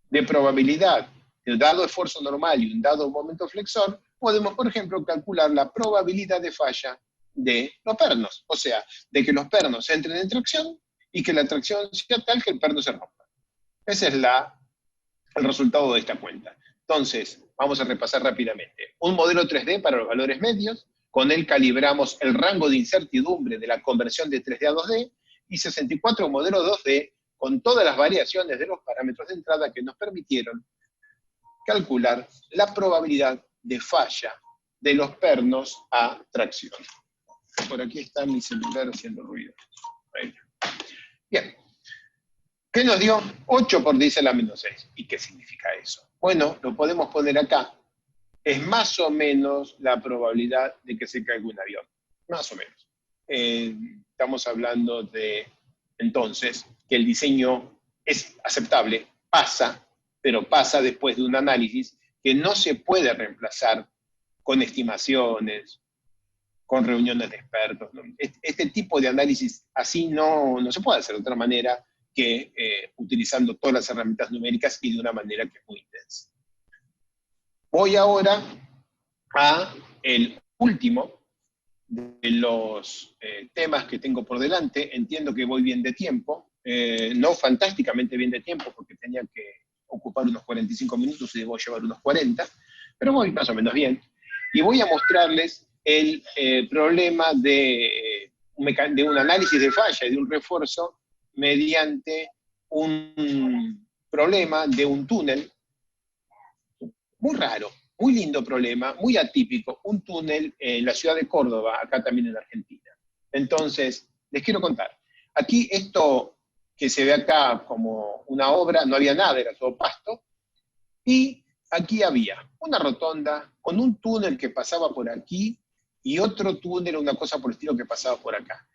de probabilidad, el dado esfuerzo normal y un dado momento flexor, podemos, por ejemplo, calcular la probabilidad de falla de los pernos, o sea, de que los pernos entren en tracción y que la tracción sea tal que el perno se rompa. Ese es el resultado de esta cuenta. Entonces, vamos a repasar rápidamente. Un modelo 3D para los valores medios, con él calibramos el rango de incertidumbre de la conversión de 3D a 2D, y 64 modelos 2D con todas las variaciones de los parámetros de entrada que nos permitieron calcular la probabilidad de falla de los pernos a tracción. Por aquí está mi celular haciendo ruido. Bien. ¿Qué nos dio? 8 por 10 a la menos 6. ¿Y qué significa eso? Bueno, lo podemos poner acá. Es más o menos la probabilidad de que se caiga un avión. Más o menos. Estamos hablando de, entonces, que el diseño es aceptable, pasa, pero pasa después de un análisis que no se puede reemplazar con estimaciones, con reuniones de expertos. ¿No? Este tipo de análisis así no se puede hacer de otra manera que utilizando todas las herramientas numéricas y de una manera que es muy intensa. Voy ahora a el último de los temas que tengo por delante. Entiendo que voy bien de tiempo, no fantásticamente bien de tiempo, porque tenía que ocupar unos 45 minutos y debo llevar unos 40, pero voy más o menos bien. Y voy a mostrarles el problema de un análisis de falla y de un refuerzo mediante un problema de un túnel muy raro, muy lindo problema, muy atípico, un túnel en la ciudad de Córdoba, acá también en Argentina. Entonces, les quiero contar. Aquí esto que se ve acá como una obra, no había nada, era todo pasto, y aquí había una rotonda con un túnel que pasaba por aquí y otro túnel, una cosa por el estilo que pasaba por acá.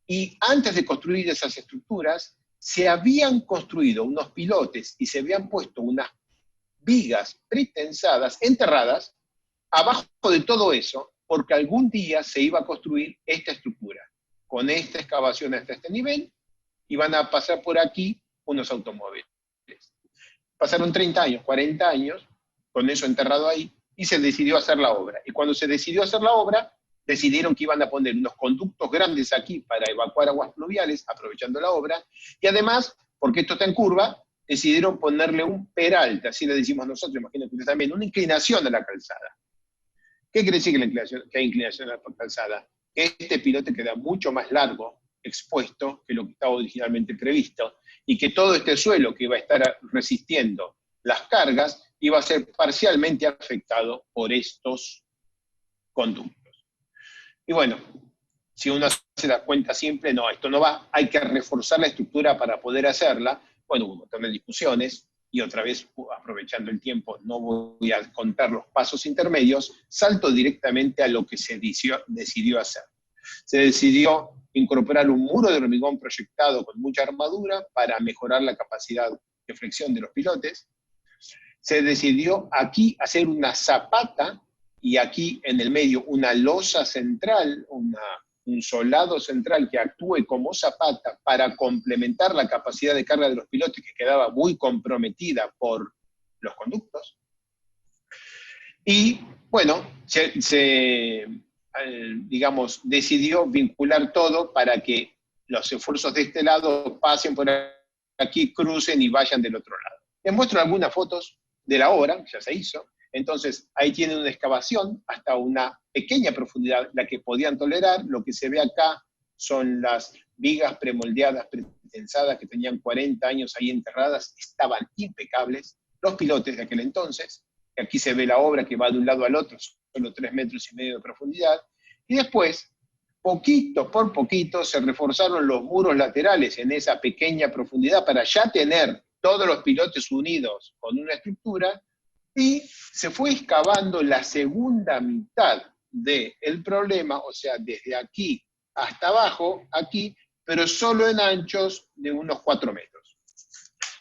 Y antes de construir esas estructuras, se habían construido unos pilotes y se habían puesto unas vigas pretensadas, enterradas, abajo de todo eso, porque algún día se iba a construir esta estructura. Con esta excavación hasta este nivel, iban a pasar por aquí unos automóviles. Pasaron 30 años, 40 años, con eso enterrado ahí, y se decidió hacer la obra. Y cuando se decidió hacer la obra, decidieron que iban a poner unos conductos grandes aquí para evacuar aguas pluviales, aprovechando la obra, y además, porque esto está en curva, decidieron ponerle un peralte, así le decimos nosotros, imagino que ustedes también, una inclinación a la calzada. ¿Qué quiere decir que hay inclinación a la calzada? Que este pilote queda mucho más largo, expuesto, que lo que estaba originalmente previsto, y que todo este suelo que iba a estar resistiendo las cargas iba a ser parcialmente afectado por estos conductos. Y bueno, si uno se da cuenta simple, no, esto no va, hay que reforzar la estructura para poder hacerla. Bueno, hubo un montón de discusiones, y otra vez, aprovechando el tiempo, no voy a contar los pasos intermedios, salto directamente a lo que se decidió hacer. Se decidió incorporar un muro de hormigón proyectado con mucha armadura para mejorar la capacidad de flexión de los pilotes. Se decidió aquí hacer una zapata y aquí en el medio una losa central, un solado central que actúe como zapata para complementar la capacidad de carga de los pilotes que quedaba muy comprometida por los conductos. Y bueno, digamos, decidió vincular todo para que los esfuerzos de este lado pasen por aquí, crucen y vayan del otro lado. Les muestro algunas fotos de la obra, que ya se hizo. Entonces, ahí tienen una excavación hasta una pequeña profundidad, la que podían tolerar. Lo que se ve acá son las vigas premoldeadas, pretensadas, que tenían 40 años ahí enterradas, estaban impecables. Los pilotes de aquel entonces, aquí se ve la obra que va de un lado al otro, solo 3,5 metros de profundidad. Y después, poquito por poquito, se reforzaron los muros laterales en esa pequeña profundidad para ya tener todos los pilotes unidos con una estructura, y se fue excavando la segunda mitad del problema, o sea, desde aquí hasta abajo, aquí, pero solo en anchos de unos 4 metros.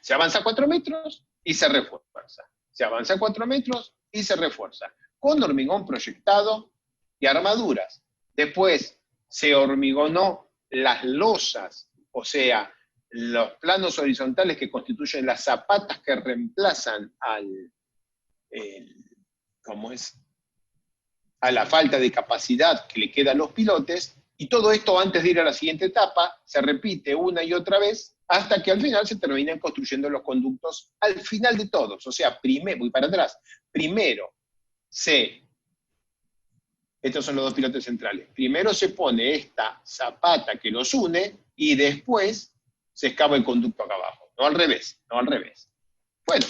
Se avanza 4 metros y se refuerza. Se avanza 4 metros y se refuerza. Con hormigón proyectado y armaduras. Después se hormigonó las losas, o sea, los planos horizontales que constituyen las zapatas que reemplazan a la falta de capacidad que le queda a los pilotes, y todo esto antes de ir a la siguiente etapa se repite una y otra vez hasta que al final se terminan construyendo los conductos al final de todos. O sea, voy para atrás. Primero estos son los dos pilotes centrales. Primero se pone esta zapata que los une y después se excava el conducto acá abajo. No al revés, no al revés. Bueno,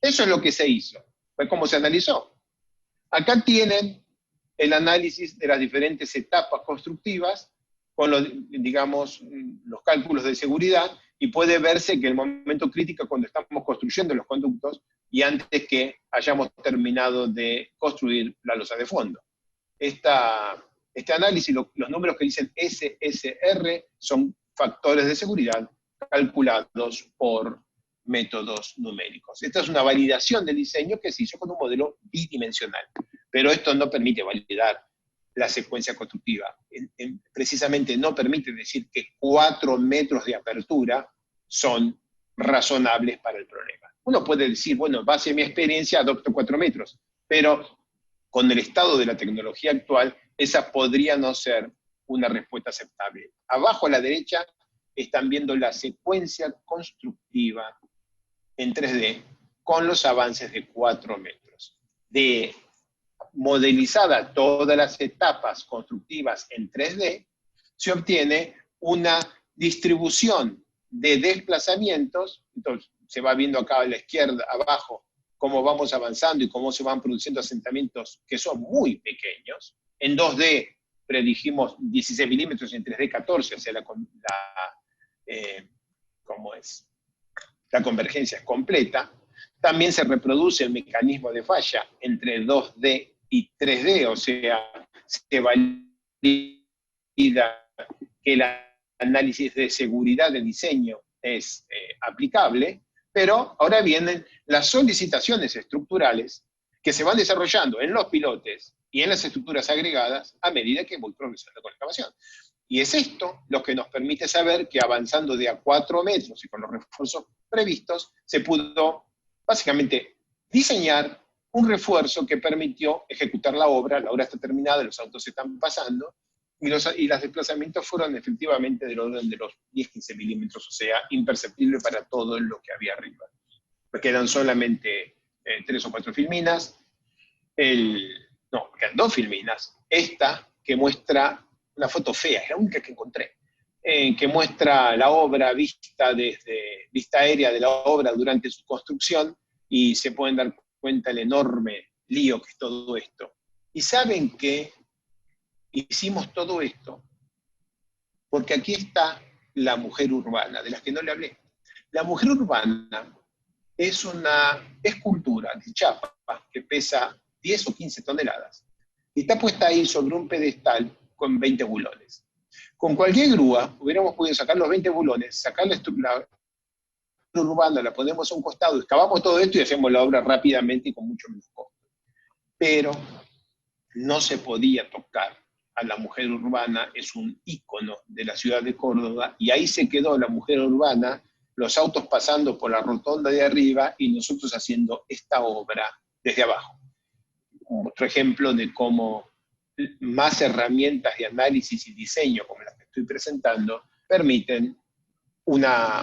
eso es lo que se hizo. Fue como se analizó. Acá tienen el análisis de las diferentes etapas constructivas con los, digamos, los cálculos de seguridad, y puede verse que el momento crítico es cuando estamos construyendo los conductos y antes que hayamos terminado de construir la losa de fondo. Este análisis, los números que dicen SSR, son factores de seguridad calculados por métodos numéricos. Esta es una validación del diseño que se hizo con un modelo bidimensional, pero esto no permite validar la secuencia constructiva. Precisamente no permite decir que 4 metros de apertura son razonables para el problema. Uno puede decir, bueno, base a mi experiencia, adopto 4 metros, pero con el estado de la tecnología actual, esa podría no ser una respuesta aceptable. Abajo a la derecha están viendo la secuencia constructiva en 3D con los avances de 4 metros. De modelizada todas las etapas constructivas en 3D, se obtiene una distribución de desplazamientos. Entonces, se va viendo acá a la izquierda, abajo, cómo vamos avanzando y cómo se van produciendo asentamientos que son muy pequeños. En 2D predijimos 16 milímetros, en 3D 14, o sea, la convergencia es completa. También se reproduce el mecanismo de falla entre 2D y 3D, o sea, se valida que el análisis de seguridad de diseño es aplicable, pero ahora vienen las solicitaciones estructurales que se van desarrollando en los pilotes y en las estructuras agregadas a medida que voy progresando con la excavación. Y es esto lo que nos permite saber que avanzando de a 4 metros y con los refuerzos previstos, se pudo básicamente diseñar un refuerzo que permitió ejecutar la obra está terminada, los autos están pasando, y los desplazamientos fueron efectivamente del orden de los 10-15 milímetros, o sea, imperceptible para todo lo que había arriba. Quedan solamente 3 o 4 filminas, quedan 2 filminas, esta que muestra una foto fea, es la única que encontré, que muestra la obra vista aérea de la obra durante su construcción, y se pueden dar cuenta el enorme lío que es todo esto. Y saben que hicimos todo esto porque aquí está la mujer urbana, de la que no le hablé. La mujer urbana es una escultura de chapa que pesa 10 o 15 toneladas y está puesta ahí sobre un pedestal con 20 bulones. Con cualquier grúa hubiéramos podido sacar los 20 bulones, sacar la urbana, la ponemos a un costado, excavamos todo esto y hacemos la obra rápidamente y con mucho menos costo. Pero no se podía tocar a la mujer urbana, es un ícono de la ciudad de Córdoba, y ahí se quedó la mujer urbana, los autos pasando por la rotonda de arriba y nosotros haciendo esta obra desde abajo. Otro ejemplo de cómo más herramientas de análisis y diseño, como las que estoy presentando, permiten una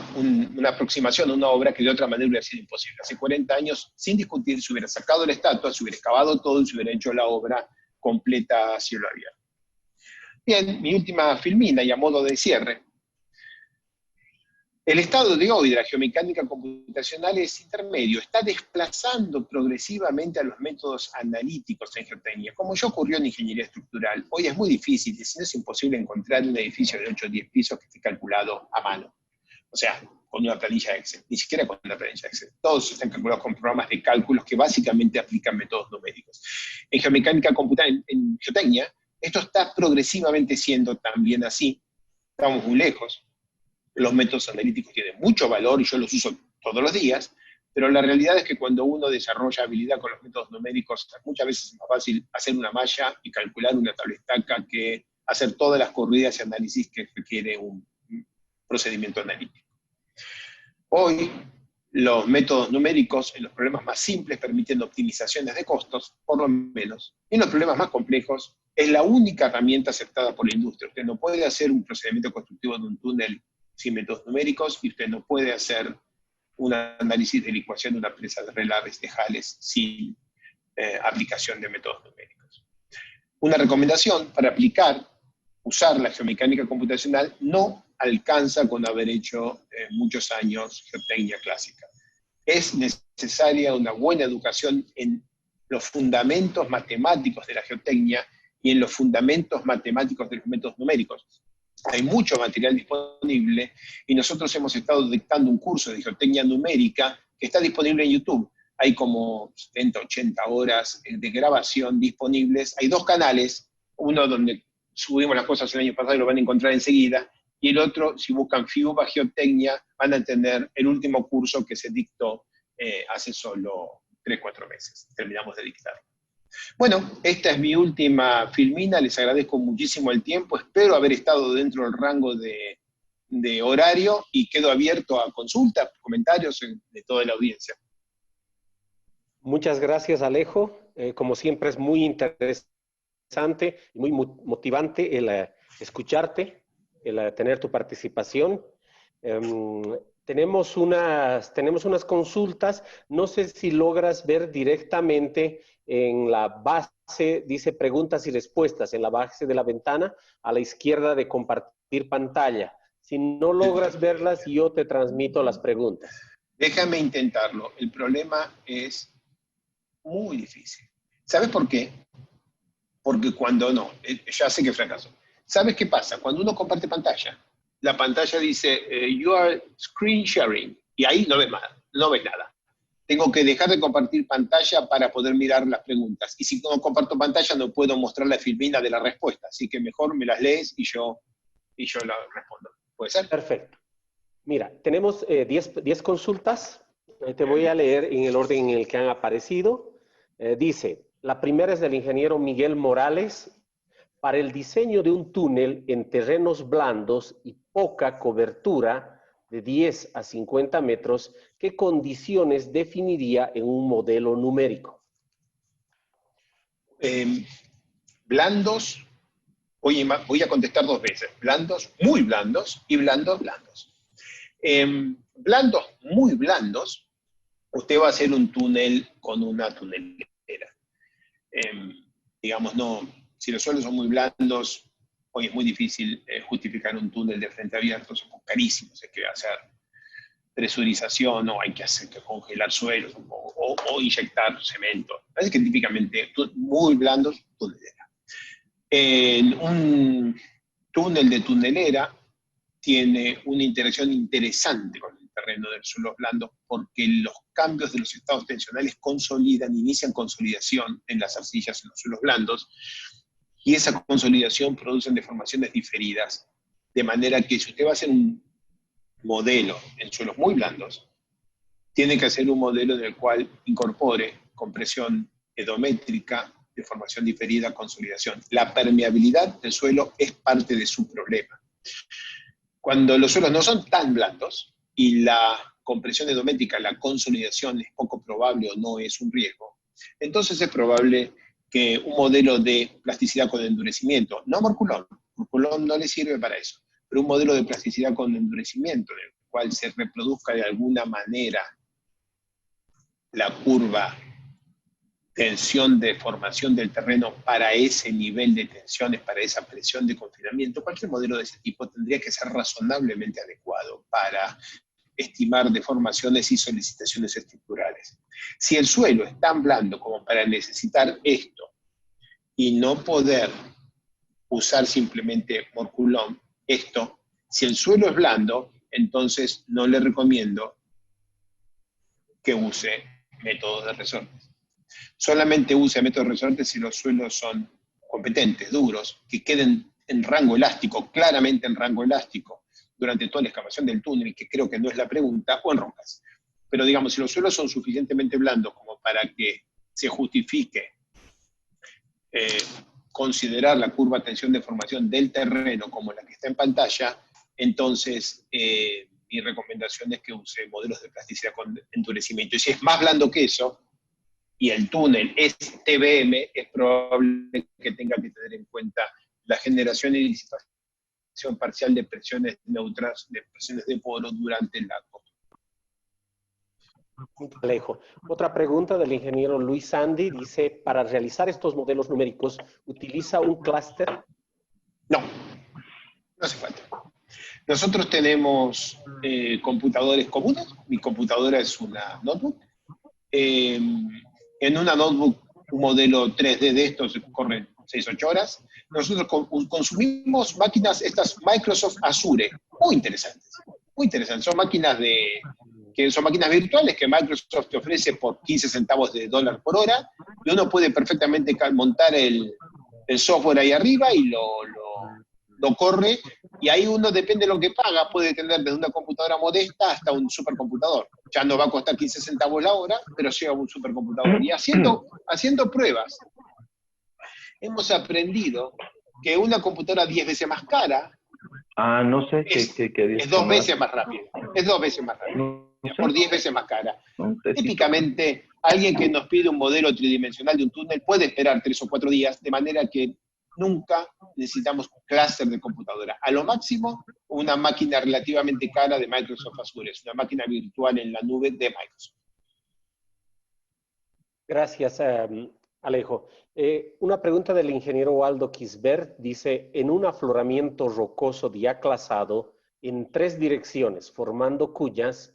aproximación a una obra que de otra manera hubiera sido imposible. Hace 40 años, sin discutir, se hubiera sacado la estatua, se hubiera excavado todo y se hubiera hecho la obra completa a cielo abierto. Bien, mi última filmina y a modo de cierre. El estado de hoy de la geomecánica computacional es intermedio, está desplazando progresivamente a los métodos analíticos en geotecnia, como ya ocurrió en ingeniería estructural. Hoy es muy difícil, si no es imposible encontrar un edificio de 8 o 10 pisos que esté calculado a mano. O sea, con una planilla Excel, ni siquiera con una planilla Excel. Todos están calculados con programas de cálculos que básicamente aplican métodos numéricos. En geomecánica computacional, en geotecnia, esto está progresivamente siendo también así. Estamos muy lejos. Los métodos analíticos tienen mucho valor y yo los uso todos los días, pero la realidad es que cuando uno desarrolla habilidad con los métodos numéricos, muchas veces es más fácil hacer una malla y calcular una tabletaca que hacer todas las corridas y análisis que requiere un procedimiento analítico. Hoy, los métodos numéricos en los problemas más simples permiten optimizaciones de costos, por lo menos. Y en los problemas más complejos, es la única herramienta aceptada por la industria. Usted no puede hacer un procedimiento constructivo de un túnel sin métodos numéricos, y usted no puede hacer un análisis de licuación de una presa de relaves de Jales sin aplicación de métodos numéricos. Una recomendación para usar la geomecánica computacional no alcanza con haber hecho muchos años geotecnia clásica. Es necesaria una buena educación en los fundamentos matemáticos de la geotecnia y en los fundamentos matemáticos de los métodos numéricos. hay mucho material disponible, y nosotros hemos estado dictando un curso de geotecnia numérica que está disponible en YouTube. Hay como 70, 80 horas de grabación disponibles. Hay 2 canales, uno donde subimos las cosas el año pasado y lo van a encontrar enseguida, y el otro, si buscan FIUBA Geotecnia, van a tener el último curso que se dictó hace solo 3, 4 meses. Terminamos de dictar. Bueno, esta es mi última filmina, les agradezco muchísimo el tiempo, espero haber estado dentro del rango de horario y quedo abierto a consultas, comentarios de toda la audiencia. Muchas gracias, Alejo. Como siempre es muy interesante y muy motivante el escucharte, el tener tu participación. Tenemos unas consultas, no sé si logras ver directamente en la base, dice preguntas y respuestas, en la base de la ventana, a la izquierda de compartir pantalla. Si no logras verlas, yo te transmito las preguntas. Déjame intentarlo, el problema es muy difícil. ¿Sabes por qué? Porque cuando no, ya sé que fracaso. ¿Sabes qué pasa? Cuando uno comparte pantalla, la pantalla dice, you are screen sharing, y ahí no ves nada, no ves nada. Tengo que dejar de compartir pantalla para poder mirar las preguntas. Y si no comparto pantalla, no puedo mostrar la filmina de la respuesta. Así que mejor me las lees y yo la respondo. ¿Puede ser? Perfecto. Mira, tenemos 10 consultas. Te voy a leer en el orden en el que han aparecido. Dice, la primera es del ingeniero Miguel Morales. Para el diseño de un túnel en terrenos blandos y poca cobertura, de 10 a 50 metros, ¿qué condiciones definiría en un modelo numérico? Blandos, voy a contestar 2 veces. Blandos, muy blandos, y blandos, blandos. Blandos, muy blandos, usted va a hacer un túnel con una tunelera. Digamos, no, si los suelos son muy blandos, hoy es muy difícil justificar un túnel de frente abierto, son carísimos, hay que hacer presurización, o hay que congelar suelos, o inyectar cemento. Así que típicamente, muy blandos, tunelera. En un túnel de tunelera tiene una interacción interesante con el terreno del suelo blando, porque los cambios de los estados tensionales inician consolidación en las arcillas en los suelos blandos, y esa consolidación produce deformaciones diferidas, de manera que si usted va a hacer un modelo en suelos muy blandos, tiene que hacer un modelo en el cual incorpore compresión edométrica, deformación diferida, consolidación. La permeabilidad del suelo es parte de su problema. Cuando los suelos no son tan blandos y la compresión edométrica, la consolidación es poco probable o no es un riesgo, entonces es probable que un modelo de plasticidad con endurecimiento, no Morculón no le sirve para eso, pero un modelo de plasticidad con endurecimiento, en el cual se reproduzca de alguna manera la curva tensión de formación del terreno para ese nivel de tensiones, para esa presión de confinamiento, cualquier modelo de ese tipo tendría que ser razonablemente adecuado para estimar deformaciones y solicitaciones estructurales. Si el suelo es tan blando como para necesitar esto y no poder usar simplemente Morculón, si el suelo es blando, entonces no le recomiendo que use métodos de resortes. Solamente use métodos de resortes si los suelos son competentes, duros, que queden en rango elástico, claramente en rango elástico, durante toda la excavación del túnel, que creo que no es la pregunta, o en rocas. Pero digamos, si los suelos son suficientemente blandos como para que se justifique considerar la curva tensión de formación del terreno como la que está en pantalla, entonces mi recomendación es que use modelos de plasticidad con endurecimiento. Y si es más blando que eso, y el túnel es TBM, es probable que tenga que tener en cuenta la generación y disipación parcial de presiones neutras, de presiones de poro durante la construcción. Alejo. Otra pregunta del ingeniero Luis Sandy dice, para realizar estos modelos numéricos, ¿utiliza un clúster? No, no hace falta. Nosotros tenemos computadores comunes. Mi computadora es una notebook. En una notebook, un modelo 3D de estos corre 6, 8 horas. Nosotros consumimos máquinas, estas Microsoft Azure, muy interesantes, muy interesantes. Son máquinas son máquinas virtuales que Microsoft te ofrece por 15 centavos de dólar por hora, y uno puede perfectamente montar el software ahí arriba y lo corre, y ahí uno, depende de lo que paga, puede tener desde una computadora modesta hasta un supercomputador. Ya no va a costar 15 centavos la hora, pero llega a un supercomputador. Y haciendo pruebas, hemos aprendido que una computadora 10 veces más cara no sé es 2 veces más rápida. Es 2 veces más rápida. No sé. Por 10 veces más cara. No sé si- Típicamente, alguien que nos pide un modelo tridimensional de un túnel puede esperar 3 o 4 días, de manera que nunca necesitamos clúster de computadora. A lo máximo, una máquina relativamente cara de Microsoft Azure. Es una máquina virtual en la nube de Microsoft. Gracias, Alejo. Una pregunta del ingeniero Waldo Kisbert dice, en un afloramiento rocoso diaclasado en 3 direcciones, formando cuyas,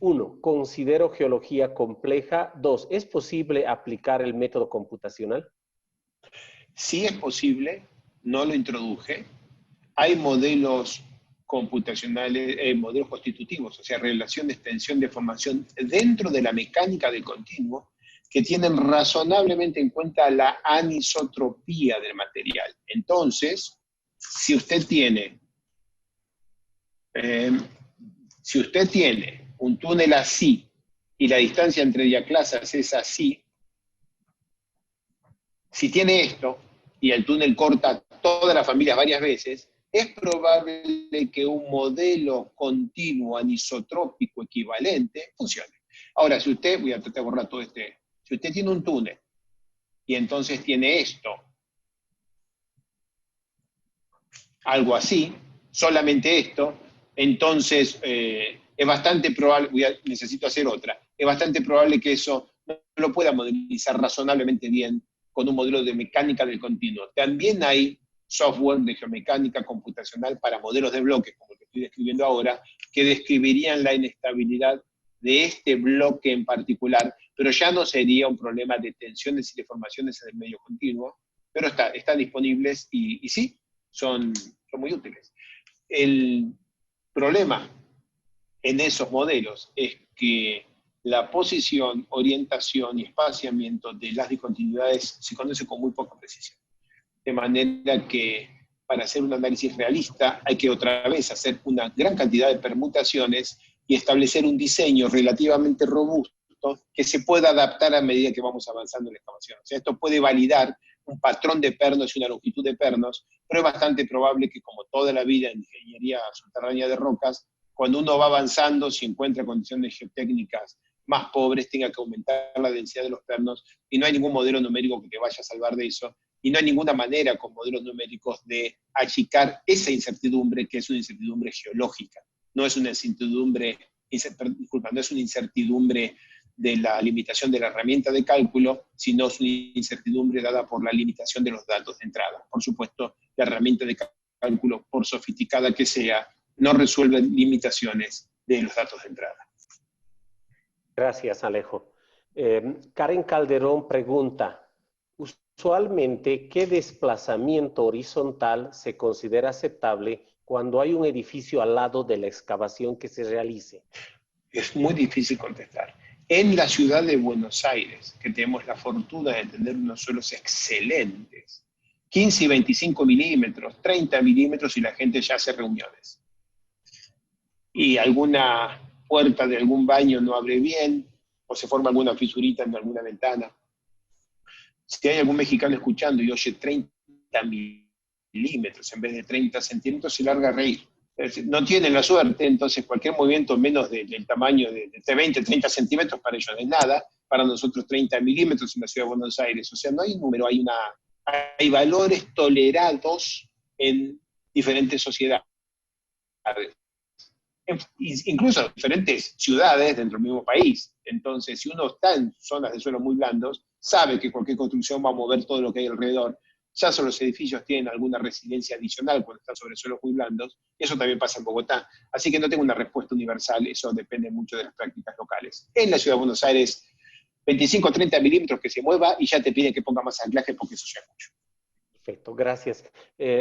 1. Considero geología compleja. 2. ¿Es posible aplicar el método computacional? Sí es posible, no lo introduje. Hay modelos computacionales, modelos constitutivos, o sea, relación de extensión de formación dentro de la mecánica del continuo, que tienen razonablemente en cuenta la anisotropía del material. Entonces, si usted tiene un túnel así y la distancia entre diaclasas es así, si tiene esto y el túnel corta todas las familias varias veces, es probable que un modelo continuo anisotrópico equivalente funcione. Ahora, si usted, voy a tratar de borrar todo si usted tiene un túnel y entonces tiene esto, algo así, solamente esto, entonces es bastante probable, necesito hacer otra, es bastante probable que eso no lo pueda modelizar razonablemente bien con un modelo de mecánica del continuo. También hay software de geomecánica computacional para modelos de bloques, como el que estoy describiendo ahora, que describirían la inestabilidad de este bloque en particular, pero ya no sería un problema de tensiones y deformaciones en el medio continuo, pero están disponibles y sí, son muy útiles. El problema en esos modelos es que la posición, orientación y espaciamiento de las discontinuidades se conoce con muy poca precisión. De manera que para hacer un análisis realista hay que otra vez hacer una gran cantidad de permutaciones y establecer un diseño relativamente robusto que se pueda adaptar a medida que vamos avanzando en la excavación. O sea, esto puede validar un patrón de pernos y una longitud de pernos, pero es bastante probable que, como toda la vida en ingeniería subterránea de rocas, cuando uno va avanzando, si encuentra condiciones geotécnicas más pobres, tenga que aumentar la densidad de los pernos, y no hay ningún modelo numérico que te vaya a salvar de eso, y no hay ninguna manera con modelos numéricos de achicar esa incertidumbre, que es una incertidumbre geológica. No es una incertidumbre, no es una incertidumbre de la limitación de la herramienta de cálculo, sino es una incertidumbre dada por la limitación de los datos de entrada. Por supuesto, la herramienta de cálculo, por sofisticada que sea, no resuelve limitaciones de los datos de entrada. Gracias, Alejo. Karen Calderón pregunta, usualmente, ¿qué desplazamiento horizontal se considera aceptable cuando hay un edificio al lado de la excavación que se realice? Es muy difícil contestar. En la ciudad de Buenos Aires, que tenemos la fortuna de tener unos suelos excelentes, 15 y 25 milímetros, 30 milímetros y la gente ya hace reuniones. Y alguna puerta de algún baño no abre bien, o se forma alguna fisurita en alguna ventana. Si hay algún mexicano escuchando y oye 30 milímetros en vez de 30 centímetros, se larga a reír. No tienen la suerte, entonces cualquier movimiento menos del tamaño de 20, 30 centímetros para ellos no es nada, para nosotros 30 milímetros en la ciudad de Buenos Aires. O sea, no hay número, hay valores tolerados en diferentes sociedades. Incluso en diferentes ciudades dentro del mismo país. Entonces, si uno está en zonas de suelo muy blandos, sabe que cualquier construcción va a mover todo lo que hay alrededor. Ya solo los edificios tienen alguna resiliencia adicional cuando están sobre suelos muy blandos, y eso también pasa en Bogotá. Así que no tengo una respuesta universal, eso depende mucho de las prácticas locales. En la ciudad de Buenos Aires, 25 o 30 milímetros que se mueva y ya te piden que ponga más anclaje porque eso ya es mucho. Perfecto, gracias.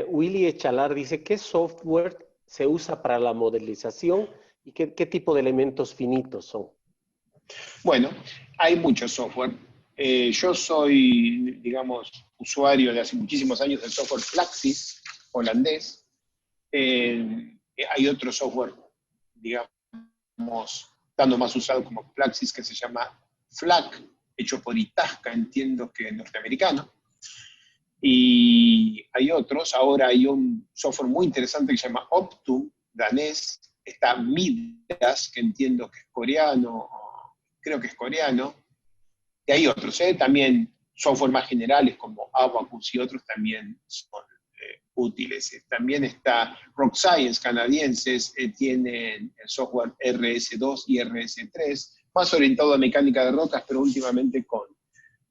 Willy Echalar dice, ¿qué software se usa para la modelización y qué tipo de elementos finitos son? Bueno, hay mucho software. Yo soy, digamos, usuario de hace muchísimos años del software Plaxis, holandés. Hay otro software, digamos, estando más usado como Plaxis, que se llama FLAC, hecho por Itasca, entiendo que norteamericano. Y hay otros, ahora hay un software muy interesante que se llama Optum, danés, está Midas, que entiendo que es coreano, creo que es coreano, y hay otros, también software más generales como Abacus y otros también son útiles. También está Rock Science, canadienses, tienen el software RS2 y RS3, más orientado a mecánica de rocas, pero últimamente con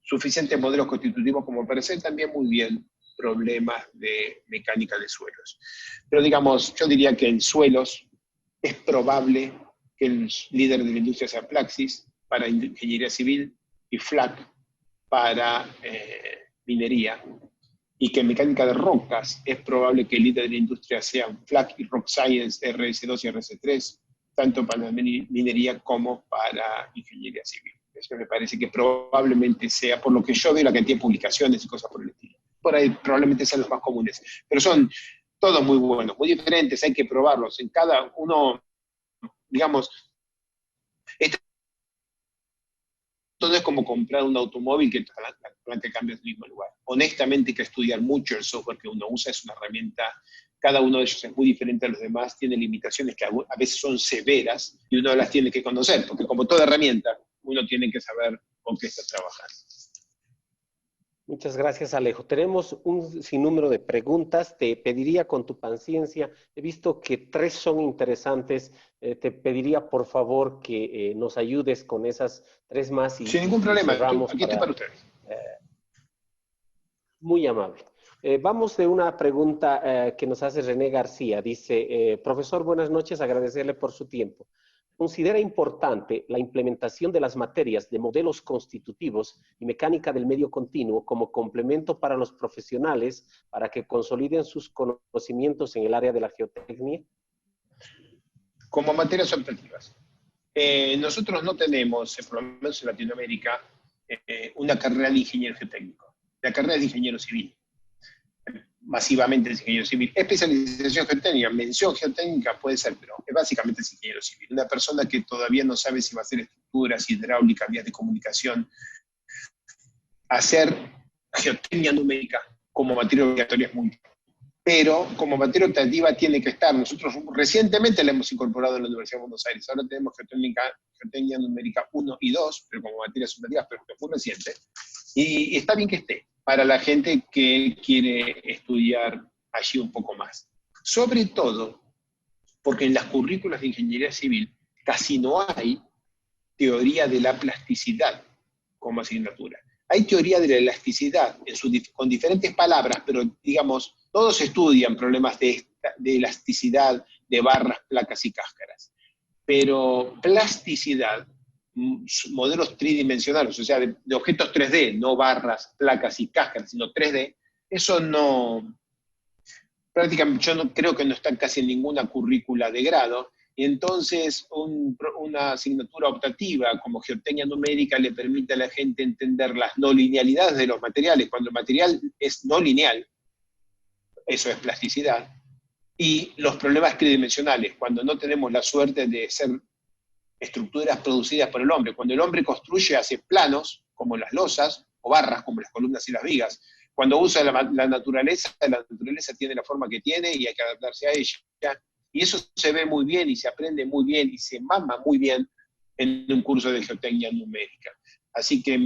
suficientes modelos constitutivos como para hacer también muy bien problemas de mecánica de suelos. Pero digamos, yo diría que en suelos es probable que el líder de la industria sea Plaxis para ingeniería civil y FLAC para minería, y que en mecánica de rocas es probable que el líder de la industria sea FLAC y Rock Science, RS2 y RS3, tanto para minería como para ingeniería civil. Eso me parece que probablemente sea, por lo que yo veo la cantidad de publicaciones y cosas por el estilo. Por ahí probablemente sean los más comunes. Pero son todos muy buenos, muy diferentes, hay que probarlos. En cada uno, digamos, esto no es como comprar un automóvil que la planta cambia en el mismo lugar. Honestamente hay que estudiar mucho el software que uno usa, es una herramienta, cada uno de ellos es muy diferente a los demás, tiene limitaciones que a veces son severas y uno las tiene que conocer, porque como toda herramienta, uno tiene que saber con qué está trabajando. Muchas gracias, Alejo. Tenemos un sinnúmero de preguntas. Te pediría con tu paciencia, he visto que 3 son interesantes, te pediría por favor que nos ayudes con esas 3 más. Sin ningún problema, aquí estoy para ustedes. Muy amable. Vamos de una pregunta que nos hace René García. Dice, profesor, buenas noches, agradecerle por su tiempo. ¿Considera importante la implementación de las materias de modelos constitutivos y mecánica del medio continuo como complemento para los profesionales para que consoliden sus conocimientos en el área de la geotecnia? Como materias optativas. Nosotros no tenemos, por lo menos en Latinoamérica, una carrera de ingeniero geotécnico. La carrera es de ingeniero civil. Masivamente es ingeniero civil. Especialización geotécnica, mención geotécnica puede ser, pero básicamente es ingeniero civil. Una persona que todavía no sabe si va a hacer estructuras, hidráulicas, vías de comunicación, hacer geotecnia numérica como materia obligatoria es muy. Pero como materia optativa tiene que estar. Nosotros recientemente la hemos incorporado en la Universidad de Buenos Aires. Ahora tenemos geotecnia numérica 1 y 2, pero como materias optativas, pero que fue reciente. Y está bien que esté para la gente que quiere estudiar allí un poco más. Sobre todo porque en las currículas de ingeniería civil casi no hay teoría de la plasticidad como asignatura. Hay teoría de la elasticidad con diferentes palabras, pero digamos, todos estudian problemas de elasticidad de barras, placas y cáscaras. Pero plasticidad, modelos tridimensionales, o sea, de objetos 3D, no barras, placas y cáscaras, sino 3D, eso no, prácticamente yo no, creo que no está casi en ninguna currícula de grado, y entonces una asignatura optativa como geotecnia numérica le permite a la gente entender las no linealidades de los materiales. Cuando el material es no lineal, eso es plasticidad, y los problemas tridimensionales, cuando no tenemos la suerte de ser estructuras producidas por el hombre. Cuando el hombre construye, hace planos, como las losas, o barras, como las columnas y las vigas. Cuando usa la naturaleza tiene la forma que tiene y hay que adaptarse a ella. Y eso se ve muy bien y se aprende muy bien y se mama muy bien en un curso de geotecnia numérica. Así que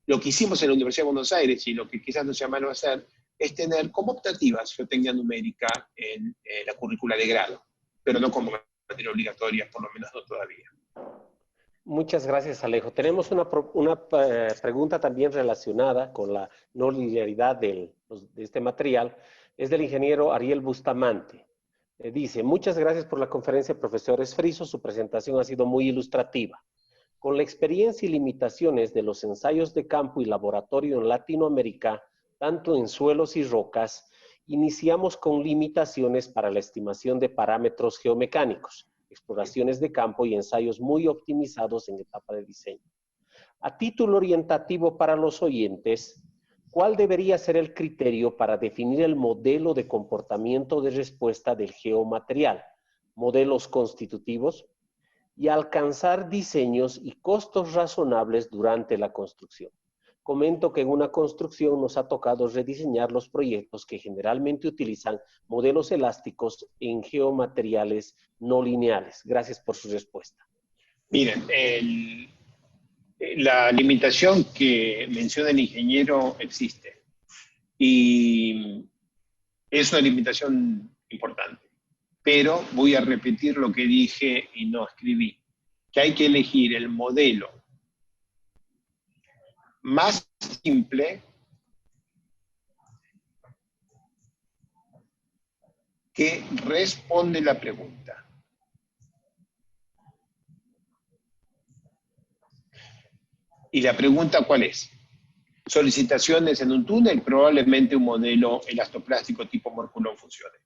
lo que hicimos en la Universidad de Buenos Aires y lo que quizás nos llamaron a hacer es tener como optativas geotecnia numérica en la currícula de grado, pero no como materia obligatoria, por lo menos no todavía. Muchas gracias, Alejo. Tenemos una pregunta también relacionada con la no linealidad de este material. Es del ingeniero Ariel Bustamante. Dice, muchas gracias por la conferencia, profesor Esfriso. Su presentación ha sido muy ilustrativa. Con la experiencia y limitaciones de los ensayos de campo y laboratorio en Latinoamérica, tanto en suelos y rocas, iniciamos con limitaciones para la estimación de parámetros geomecánicos, exploraciones de campo y ensayos muy optimizados en etapa de diseño. A título orientativo para los oyentes, ¿cuál debería ser el criterio para definir el modelo de comportamiento de respuesta del geomaterial, modelos constitutivos, y alcanzar diseños y costos razonables durante la construcción? Comento que en una construcción nos ha tocado rediseñar los proyectos que generalmente utilizan modelos elásticos en geomateriales no lineales. Gracias por su respuesta. Miren, la limitación que menciona el ingeniero existe y es una limitación importante, pero voy a repetir lo que dije y no escribí, que hay que elegir el modelo más simple que responde la pregunta. ¿Y la pregunta cuál es? Solicitaciones en un túnel, probablemente un modelo elastoplástico tipo Morculón funcione.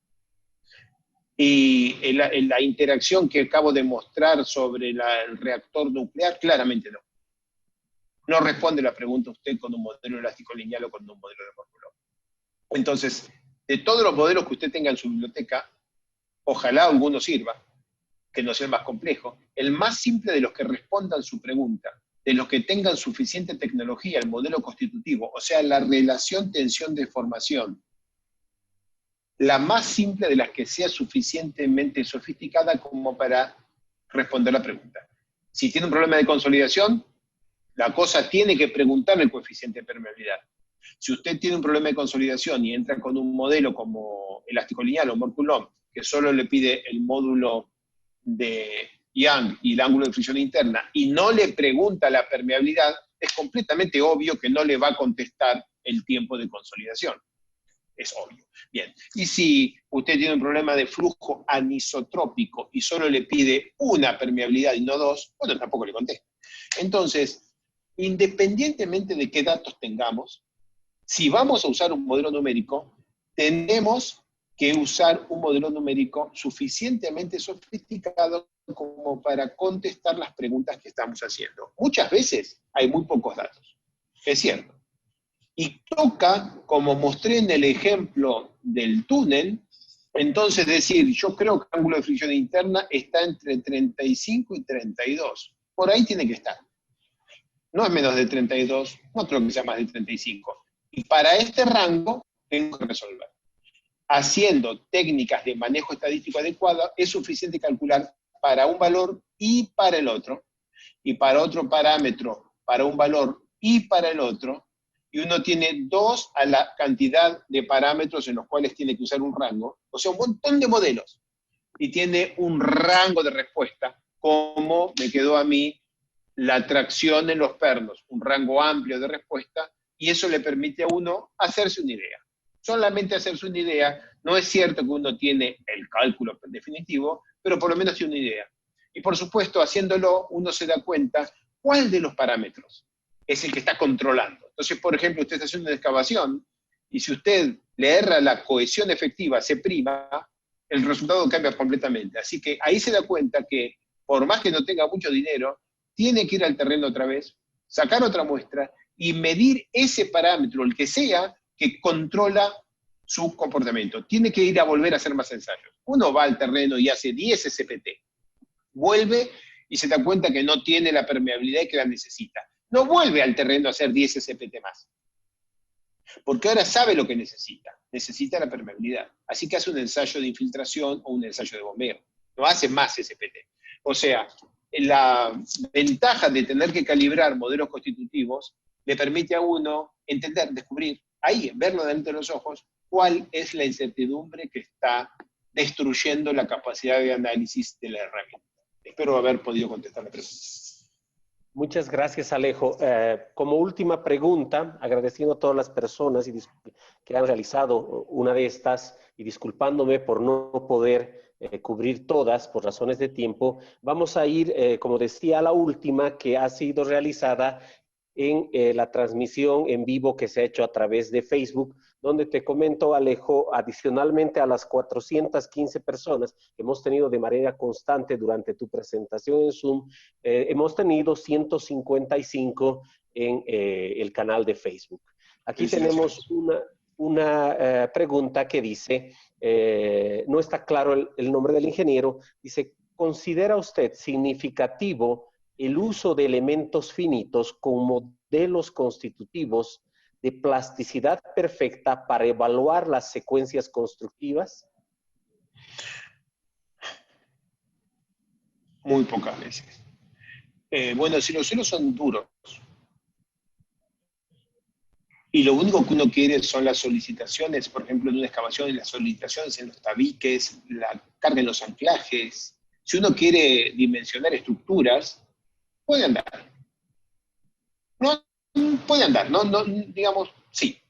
Y la interacción que acabo de mostrar sobre el reactor nuclear, claramente no. No responde la pregunta usted con un modelo elástico lineal o con un modelo de Morculón. Entonces, de todos los modelos que usted tenga en su biblioteca, ojalá alguno sirva, que no sea el más complejo, el más simple de los que respondan su pregunta, de los que tengan suficiente tecnología, el modelo constitutivo, o sea, la relación tensión-deformación, la más simple de las que sea suficientemente sofisticada como para responder la pregunta. Si tiene un problema de consolidación, la cosa tiene que preguntarle el coeficiente de permeabilidad. Si usted tiene un problema de consolidación y entra con un modelo como elástico lineal o Morculón, que solo le pide el módulo de Young y el ángulo de fricción interna, y no le pregunta la permeabilidad, es completamente obvio que no le va a contestar el tiempo de consolidación. Es obvio. Bien. Y si usted tiene un problema de flujo anisotrópico y solo le pide una permeabilidad y no dos, bueno, tampoco le contesta. Entonces, independientemente de qué datos tengamos, si vamos a usar un modelo numérico, tenemos que usar un modelo numérico suficientemente sofisticado como para contestar las preguntas que estamos haciendo. Muchas veces hay muy pocos datos, es cierto. Y toca, como mostré en el ejemplo del túnel, entonces decir, yo creo que el ángulo de fricción interna está entre 35 y 32. Por ahí tiene que estar. No es menos de 32, no creo que sea más de 35. Y para este rango tengo que resolver. Haciendo técnicas de manejo estadístico adecuado, es suficiente calcular para un valor y para el otro, y para otro parámetro, para un valor y para el otro, y uno tiene 2 a la cantidad de parámetros en los cuales tiene que usar un rango, o sea, un montón de modelos, y tiene un rango de respuesta, como me quedó a mí la tracción en los pernos, un rango amplio de respuesta, y eso le permite a uno hacerse una idea. Solamente hacerse una idea, no es cierto que uno tiene el cálculo definitivo, pero por lo menos tiene una idea. Y por supuesto, haciéndolo, uno se da cuenta cuál de los parámetros es el que está controlando. Entonces, por ejemplo, usted está haciendo una excavación, y si usted le erra la cohesión efectiva, C', el resultado cambia completamente. Así que ahí se da cuenta que, por más que no tenga mucho dinero, tiene que ir al terreno otra vez, sacar otra muestra, y medir ese parámetro, el que sea, que controla su comportamiento. Tiene que ir a volver a hacer más ensayos. Uno va al terreno y hace 10 SPT. Vuelve y se da cuenta que no tiene la permeabilidad y que la necesita. No vuelve al terreno a hacer 10 SPT más. Porque ahora sabe lo que necesita. Necesita la permeabilidad. Así que hace un ensayo de infiltración o un ensayo de bombeo. No hace más SPT. O sea, la ventaja de tener que calibrar modelos constitutivos le permite a uno entender, descubrir, ahí, verlo delante de los ojos, cuál es la incertidumbre que está destruyendo la capacidad de análisis de la herramienta. Espero haber podido contestar la pregunta. Muchas gracias, Alejo. Como última pregunta, agradeciendo a todas las personas que han realizado una de estas y disculpándome por no poder cubrir todas por razones de tiempo, vamos a ir, como decía, a la última que ha sido realizada en la transmisión en vivo que se ha hecho a través de Facebook, donde te comento, Alejo, adicionalmente a las 415 personas que hemos tenido de manera constante durante tu presentación en Zoom, hemos tenido 155 en el canal de Facebook. Aquí tenemos una pregunta que dice, no está claro el nombre del ingeniero, dice, ¿considera usted significativo el uso de elementos finitos con modelos constitutivos de plasticidad perfecta para evaluar las secuencias constructivas? Muy pocas veces. Bueno, si los suelos son duros y lo único que uno quiere son las solicitaciones, por ejemplo, en una excavación, las solicitaciones en los tabiques, la carga en los anclajes, si uno quiere dimensionar estructuras, puede andar. No, puede andar, no, digamos, sí.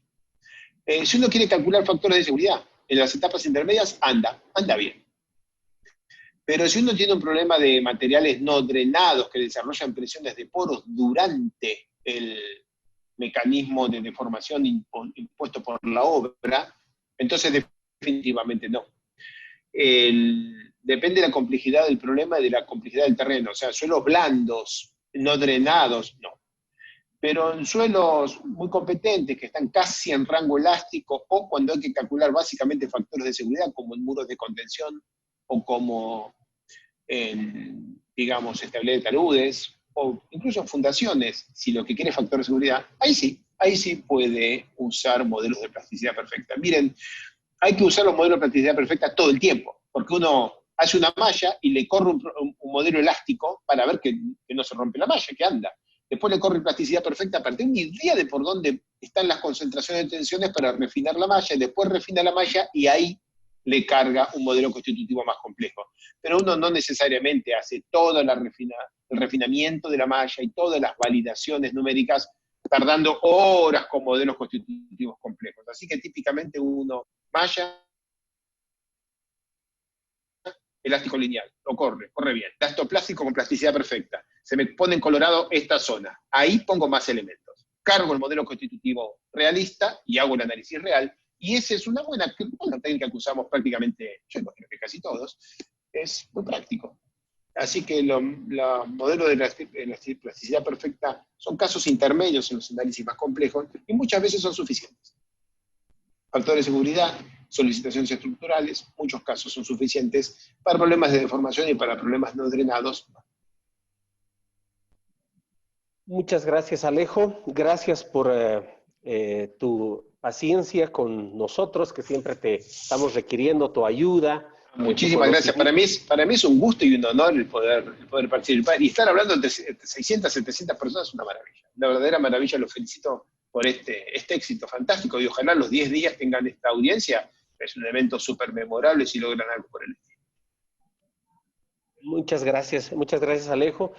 Si uno quiere calcular factores de seguridad en las etapas intermedias, anda bien. Pero si uno tiene un problema de materiales no drenados que desarrollan presiones de poros durante el mecanismo de deformación impuesto por la obra, entonces definitivamente no. Depende de la complejidad del problema y de la complejidad del terreno. O sea, suelos blandos, no drenados, no. Pero en suelos muy competentes, que están casi en rango elástico, o cuando hay que calcular básicamente factores de seguridad, como en muros de contención, o como en, digamos, establece taludes, o incluso en fundaciones, si lo que quiere es factor de seguridad, ahí sí puede usar modelos de plasticidad perfecta. Miren, hay que usar los modelos de plasticidad perfecta todo el tiempo, porque uno hace una malla y le corre un modelo elástico para ver que no se rompe la malla, que anda. Después le corre plasticidad perfecta para tener una idea de por dónde están las concentraciones de tensiones para refinar la malla, y después refina la malla y ahí le carga un modelo constitutivo más complejo. Pero uno no necesariamente hace todo el refinamiento de la malla y todas las validaciones numéricas tardando horas con modelos constitutivos complejos. Así que típicamente uno malla, elástico lineal, lo corre bien. Elastoplástico con plasticidad perfecta. Se me pone en colorado esta zona. Ahí pongo más elementos. Cargo el modelo constitutivo realista y hago el análisis real. Y esa es una buena técnica que usamos prácticamente, yo imagino que casi todos. Es muy práctico. Así que los modelos de plasticidad perfecta son casos intermedios en los análisis más complejos y muchas veces son suficientes. Factores de seguridad, solicitaciones estructurales, muchos casos son suficientes para problemas de deformación y para problemas no drenados. Muchas gracias, Alejo. Gracias por tu paciencia con nosotros, que siempre te estamos requiriendo tu ayuda. Muchísimas gracias. Para mí es un gusto y un honor el poder participar. Y estar hablando entre 600, 700 personas es una maravilla. Una verdadera maravilla. Los felicito por este éxito fantástico y ojalá los 10 días tengan esta audiencia. Es un evento súper memorable si logran algo por el estilo. Muchas gracias, Alejo.